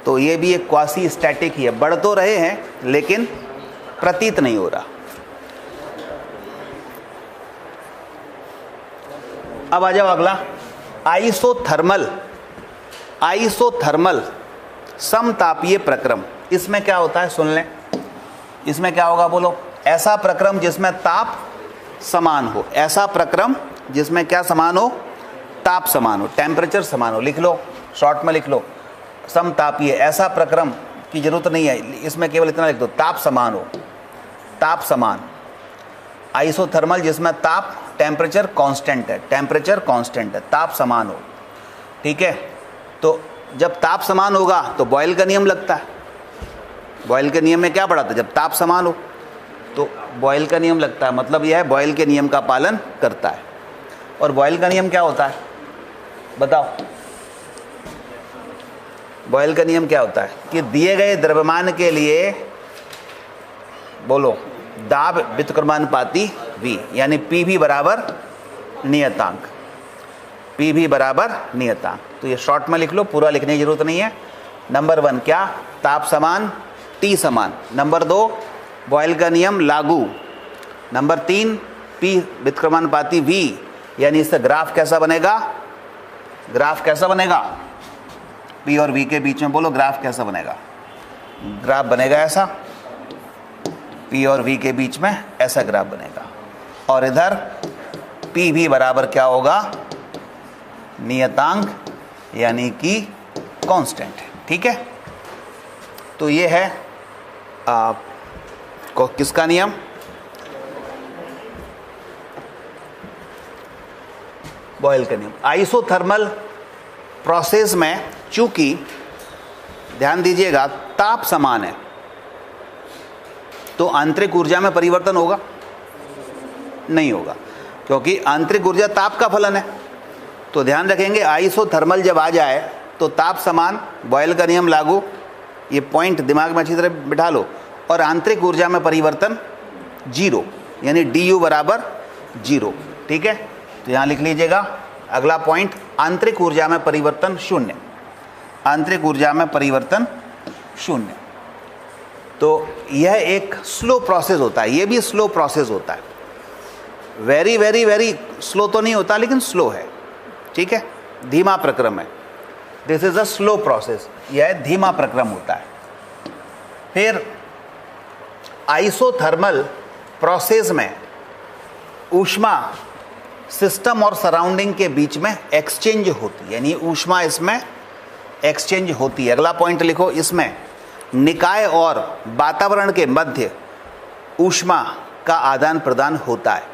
तो ये भी एक क्वासी स्टैटिक ही है, बढ़ तो रहे हैं लेकिन प्रतीत नहीं हो रहा। अब आ जाओ अगला, आइसोथर्मल। आइसोथर्मल समतापीय प्रक्रम, इसमें क्या होता है सुन लें। इसमें क्या होगा बोलो, ऐसा प्रक्रम जिसमें ताप समान हो। ऐसा प्रक्रम जिसमें क्या समान हो, ताप समान हो, टेम्परेचर समान हो। लिख लो, शॉर्ट में लिख लो, समतापीय। ऐसा प्रक्रम की जरूरत नहीं है, इसमें केवल इतना लिख दो, ताप समान हो, ताप समान। आइसोथर्मल जिसमें ताप, टेम्परेचर कांस्टेंट है, टेम्परेचर कांस्टेंट है, ताप समान हो, ठीक है। तो जब ताप समान होगा तो बॉयल का नियम लगता है। बॉयल के नियम में क्या पढ़ा था, जब ताप समान हो तो बॉयल का नियम लगता है, मतलब यह है बॉयल के नियम का पालन करता है। और बॉयल का नियम क्या होता है बताओ, बॉयल का नियम क्या होता है कि दिए गए द्रव्यमान के लिए बोलो दाब व्युत्क्रमानुपाती V, यानी PV बराबर नियतांक, PV बराबर नियतांक। तो ये शॉर्ट में लिख लो, पूरा लिखने की जरूरत नहीं है। नंबर 1 क्या, ताप समान, T समान। नंबर 2 बॉयल का नियम लागू। नंबर 3 P व्युत्क्रमानुपाती V, यानी इससे ग्राफ कैसा बनेगा, ग्राफ कैसा बनेगा, P और V के बीच में बोलो ग्राफ कैसा बनेगा। ग्राफ बनेगा ऐसा, P और V के बीच में ऐसा ग्राफ बनेगा। और इधर PV बराबर क्या होगा, नियतांक यानी कि कांस्टेंट, ठीक है। तो ये है किसका नियम, बॉयल का नियम। आइसोथर्मल प्रोसेस में चूंकि ध्यान दीजिएगा ताप समान है तो आंतरिक ऊर्जा में परिवर्तन होगा नहीं होगा, क्योंकि आंतरिक ऊर्जा ताप का फलन है। तो ध्यान रखेंगे आइसोथर्मल जब आ जाए तो ताप समान, बॉयल का नियम लागू, ये पॉइंट दिमाग में अच्छी तरह बिठा लो। और आंतरिक ऊर्जा में परिवर्तन 0, यानी du बराबर 0, ठीक है। तो यहाँ लिख लीजिएगा अगला पॉइंट, आंतरिक ऊर्जा में परिवर्तन 0, आंतरिक ऊर्जा में परिवर्तन 0। तो यह एक स्लो प्रोसेस होता है, ये भी स्लो प्रोसेस होता है, वेरी वेरी वेरी स्लो तो नहीं होता लेकिन स्लो है, ठीक है, धीमा प्रक्रम है। This is a slow process, यह धीमा प्रक्रम होता है। फिर आइसोथर्मल प्रोसेस में ऊष्मा सिस्टम और सराउंडिंग के बीच में एक्सचेंज होती है, यानी ऊष्मा इसमें एक्सचेंज होती है। अगला पॉइंट लिखो, इसमें निकाय और वातावरण के मध्य ऊष्मा का आदान प्रदान होता है।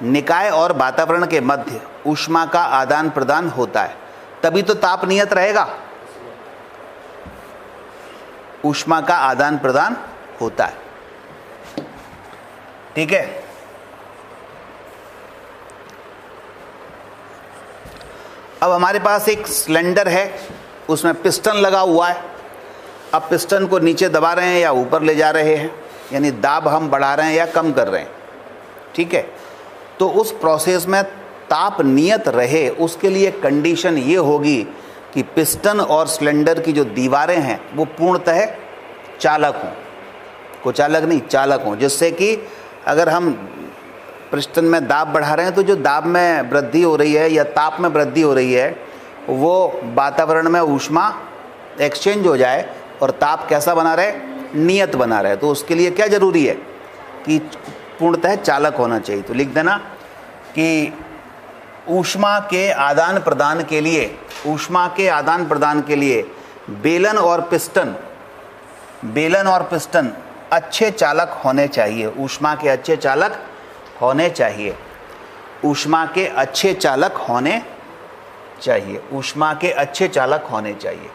निकाय और वातावरण के मध्य ऊष्मा का आदान प्रदान होता है, तभी तो ताप नियत रहेगा। ऊष्मा का आदान प्रदान होता है, ठीक है। अब हमारे पास एक सिलेंडर है, उसमें पिस्टन लगा हुआ है। अब पिस्टन को नीचे दबा रहे हैं या ऊपर ले जा रहे हैं, यानी दाब हम बढ़ा रहे हैं या कम कर रहे हैं, ठीक है। तो उस प्रोसेस में ताप नियत रहे उसके लिए कंडीशन ये होगी कि पिस्टन और सिलेंडर की जो दीवारें हैं वो पूर्णतः चालक हों, कुचालक नहीं चालक हों, जिससे कि अगर हम पिस्टन में दाब बढ़ा रहे हैं तो जो दाब में वृद्धि हो रही है या ताप में वृद्धि हो रही है वो वातावरण में ऊष्मा एक्सचेंज हो जाए और ताप कैसा बना रहे, नियत बना रहे। तो उसके लिए क्या जरूरी है कि पूर्णतः चालक होना चाहिए। तो लिख देना कि ऊष्मा के आदान प्रदान के लिए, ऊष्मा के आदान प्रदान के लिए बेलन और पिस्टन अच्छे चालक होने चाहिए। ऊष्मा के अच्छे चालक होने चाहिए, ऊष्मा के अच्छे चालक होने चाहिए, ऊष्मा के अच्छे चालक होने चाहिए।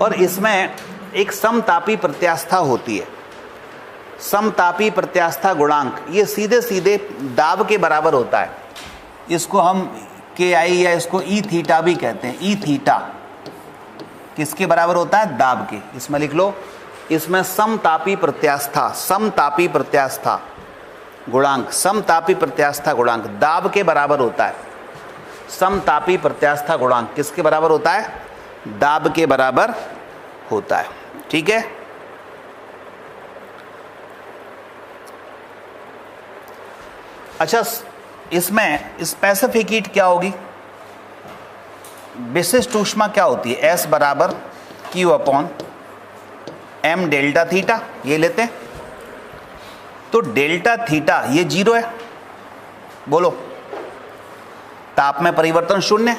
और इसमें एक समतापी प्रत्यास्था होती है। समतापी प्रत्यास्था गुणांक ये सीधे सीधे दाब के बराबर होता है। इसको हम KI या इसको ई थीटा भी कहते हैं। ई थीटा किसके बराबर होता है? दाब के। इसमें लिख लो, इसमें समतापी प्रत्यास्था, समतापी प्रत्यास्था गुणांक, समतापी प्रत्यास्था गुणांक दाब के बराबर होता है। समतापी प्रत्यास्था गुणांक किसके बराबर होता है? दाब के बराबर होता है। ठीक है, अच्छा इसमें स्पेसिफिक हीट क्या होगी? विशिष्ट ऊष्मा क्या होती है? S बराबर Q upon M delta theta, ये लेते हैं। तो डेल्टा थीटा ये 0 है, बोलो ताप में परिवर्तन 0,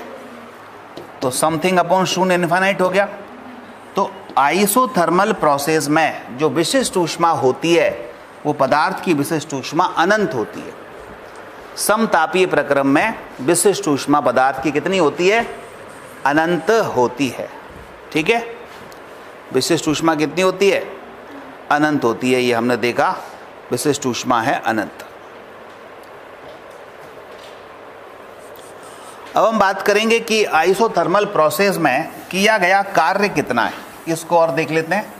तो समथिंग अपॉन 0 इन्फिनाइट हो गया। तो आइसोथर्मल प्रोसेस में जो विशिष्ट ऊष्मा होती है वो पदार्थ की विशिष्ट ऊष्मा अनंत होती है। समतापीय प्रक्रम में विशिष्ट ऊष्मा पदार्थ की कितनी होती है? अनंत होती है। ठीक है, विशिष्ट ऊष्मा कितनी होती है? अनंत होती है। ये हमने देखा, विशिष्ट ऊष्मा है अनंत। अब हम बात करेंगे कि आइसोथर्मल प्रोसेस में किया गया कार्य कितना है। इसको और देख लेते हैं।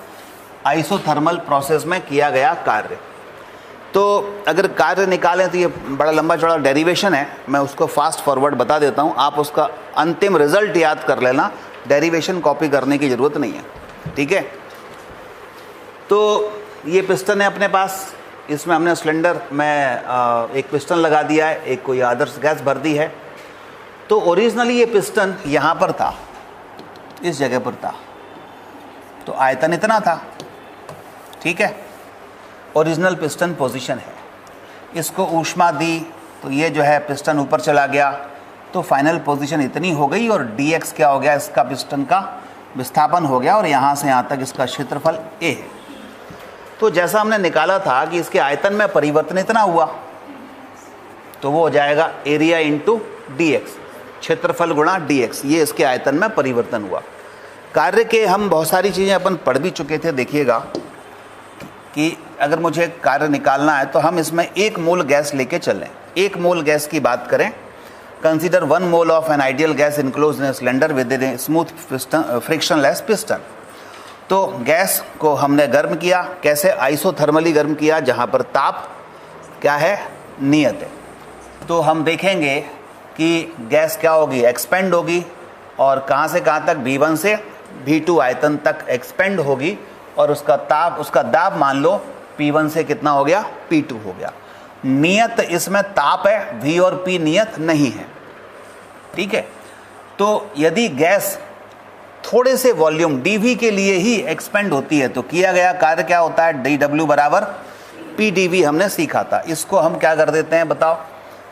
आइसोथर्मल प्रोसेस में किया गया कार्य, तो अगर कार्य निकालें तो ये बड़ा लंबा चौड़ा डेरिवेशन है, मैं उसको फास्ट फॉरवर्ड बता देता हूँ, आप उसका अंतिम रिजल्ट याद कर लेना, डेरिवेशन कॉपी करने की ज़रूरत नहीं है। ठीक है, तो ये पिस्टन है अपने पास, इसमें हमने सिलेंडर में एक पिस्टन लगा दिया है, एक कोई आदर्श गैस भर दी है। तो ओरिजिनली ये पिस्टन यहाँ पर था, इस जगह पर था, तो आयतन इतना था। ठीक है, ओरिजिनल पिस्टन पोजीशन है। इसको ऊष्मा दी तो ये जो है पिस्टन ऊपर चला गया, तो फाइनल पोजीशन इतनी हो गई और dx क्या हो गया? इसका पिस्टन का विस्थापन हो गया और यहाँ से यहाँ तक इसका क्षेत्रफल a है। तो जैसा हमने निकाला था कि इसके आयतन में परिवर्तन इतना हुआ, तो वो हो जाएगा एरिया इंटू dx, क्षेत्रफल गुणा dx, ये इसके आयतन में परिवर्तन हुआ। कार्य के हम बहुत सारी चीज़ें अपन पढ़ भी चुके थे। देखिएगा कि अगर मुझे कार्य निकालना है तो हम इसमें 1 मोल गैस लेके चलें। 1 मोल गैस की बात करें, consider 1 mole of an ideal gas enclose in cylinder with in smooth frictionless piston. तो गैस को हमने गर्म किया, कैसे? आइसोथर्मली गर्म किया, जहाँ पर ताप क्या है? नियत है। तो हम देखेंगे कि गैस क्या होगी? एक्सपेंड होगी, और कहाँ से कहाँ तक? V1 से V2 आयतन तक एक्सपेंड होगी, और उसका ताप, उसका दाब मान लो P1 से कितना हो गया? P2 हो गया। नियत इसमें ताप है, V और P नियत नहीं है। ठीक है, तो यदि गैस थोड़े से वॉल्यूम dV के लिए ही एक्सपेंड होती है तो किया गया कार्य क्या होता है? dW बराबर PdV हमने सीखा था। इसको हम क्या कर देते हैं बताओ?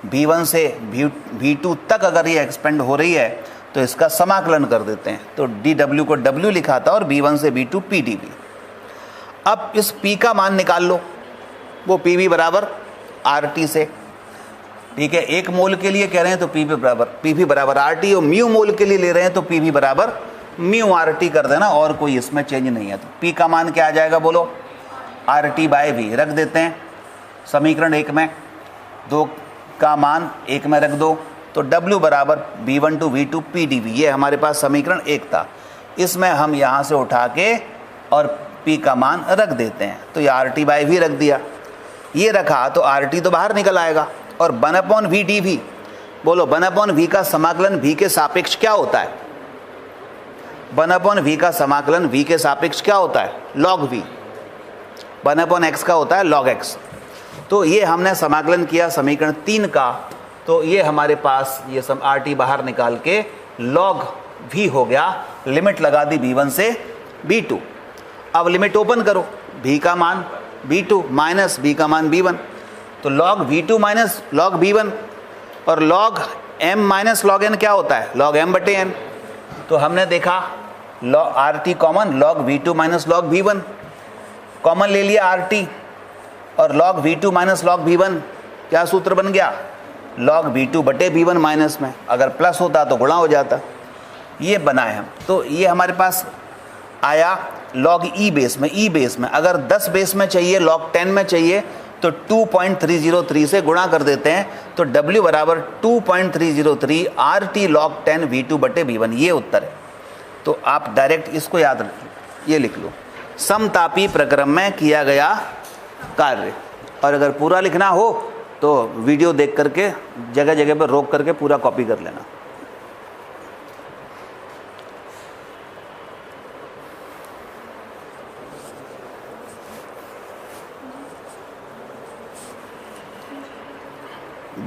V1 से V2 तक अगर ये एक्सपेंड हो रही है तो इसका समाकलन कर देते हैं, तो dW को W लिखा था और V1 से V2 PdV। अब इस P का मान निकाल लो, वो PV बराबर RT से। ठीक है, 1 मोल के लिए कह रहे हैं तो PV बराबर RT, और म्यू मोल के लिए ले रहे हैं तो PV बराबर म्यू RT कर देना, और कोई इसमें चेंज नहीं है। तो P का मान क्या आ जाएगा बोलो? RT बाय V रख देते हैं समीकरण 1 में, 2 का मान 1 में रख दो, तो W बराबर V1 टू V2 PdV, ये हमारे पास समीकरण 1 था। इसमें हम यहाँ से उठा के और P का मान रख देते हैं, तो ये RT बाय V रख दिया। ये रखा तो RT तो बाहर निकल आएगा, और 1/V dV, बोलो 1/V का समाकलन V के सापेक्ष क्या होता है? 1/V का समाकलन V के सापेक्ष क्या होता है? log V। 1/x का होता है log x। तो ये हमने समाकलन किया समीकरण 3 का, तो ये हमारे पास ये सब RT बाहर निकाल के log V हो गया। लिमिट लगा दी V1 से V2। अब लिमिट ओपन करो, V का मान V2 माइनस V का मान V1, तो log V2 minus log V1, और log M minus log N क्या होता है? log M बटे N। तो हमने देखा log RT common, log V2 minus log V1 common ले लिया RT, और log V2 minus log V1 क्या सूत्र बन गया? log V2 बटे V1 माइनस में, अगर प्लस होता तो गुणा हो जाता। ये बनाए हम, तो ये हमारे पास आया log e बेस में, e बेस में। अगर 10 बेस में चाहिए, log 10 में चाहिए तो 2.303 से गुणा कर देते हैं, तो w बराबर 2.303 RT log 10 V2 बटे V1, ये उत्तर है। तो आप डायरेक्ट इसको याद रखिए, ये लिख लो, समतापी प्रक्रम में किया गया कार्य। और अगर पूरा लिखना हो तो वीडियो देख करके जगह जगह पर रोक करके पूरा कॉपी कर लेना।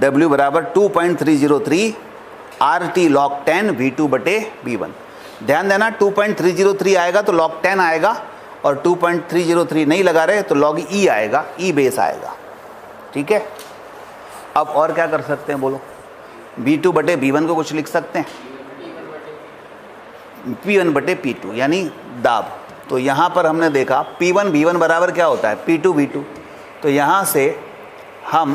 W बराबर 2.303 RT log 10 V2 बटे V1। ध्यान देना 2.303 आएगा तो log 10 आएगा, और 2.303 नहीं लगा रहे तो log e आएगा, e बेस आएगा। ठीक है, अब और क्या कर सकते हैं बोलो? V2 बटे V1 को कुछ लिख सकते हैं, P1 बटे P2 यानी दाब। तो यहाँ पर हमने देखा P1 V1 बराबर क्या होता है, P2 V2। तो यहाँ से हम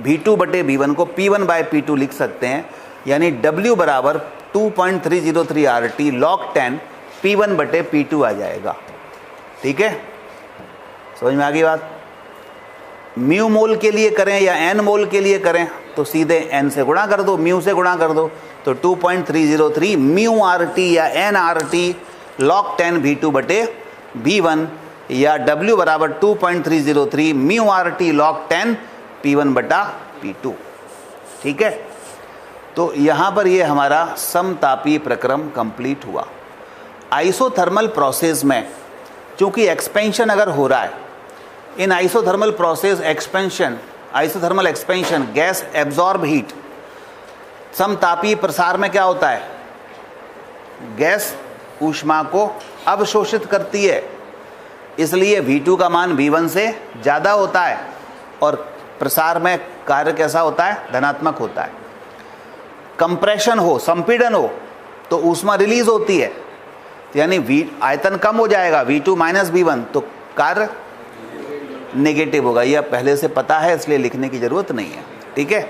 V2 बटे V1 को P1 बाय P2 लिख सकते हैं, यानी W बराबर 2.303 RT log 10 P1 बटे P2 आ जाएगा। ठीक है, समझ में आ गई बात? म्यू मोल के लिए करें या एन मोल के लिए करें तो सीधे एन से गुणा कर दो, म्यू से गुणा कर दो, तो 2.303 म्यू RT या एन RT log 10 V2 बटे V1, या W बराबर 2.303 म्यू RT log 10 P1 बटा P2। ठीक है, तो यहाँ पर ये हमारा समतापी प्रक्रम कंप्लीट हुआ। आइसोथर्मल प्रोसेस में चूँकि एक्सपेंशन अगर हो रहा है, in isothermal process expansion, isothermal expansion gas absorb heat. समतापी प्रसार में क्या होता है, गैस ऊष्मा को अवशोषित करती है, इसलिए V2 का मान V1 से ज़्यादा होता है और प्रसार में कार्य कैसा होता है, धनात्मक होता है। कंप्रेशन हो, संपीड़न हो तो ऊष्मा रिलीज होती है, यानी आयतन कम हो जाएगा, V2 माइनस V1, तो कार्य नेगेटिव होगा। यह पहले से पता है इसलिए लिखने की ज़रूरत नहीं है। ठीक है,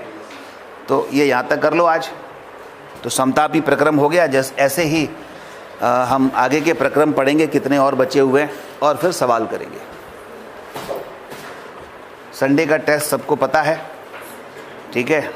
तो ये यहाँ तक कर लो आज। तो समतापी प्रक्रम हो गया। जैसे ऐसे ही हम आगे के प्रक्रम पढ़ेंगे, कितने और बचे हुए हैं, और फिर सवाल करेंगे। संडे का टेस्ट सबको पता है, ठीक है।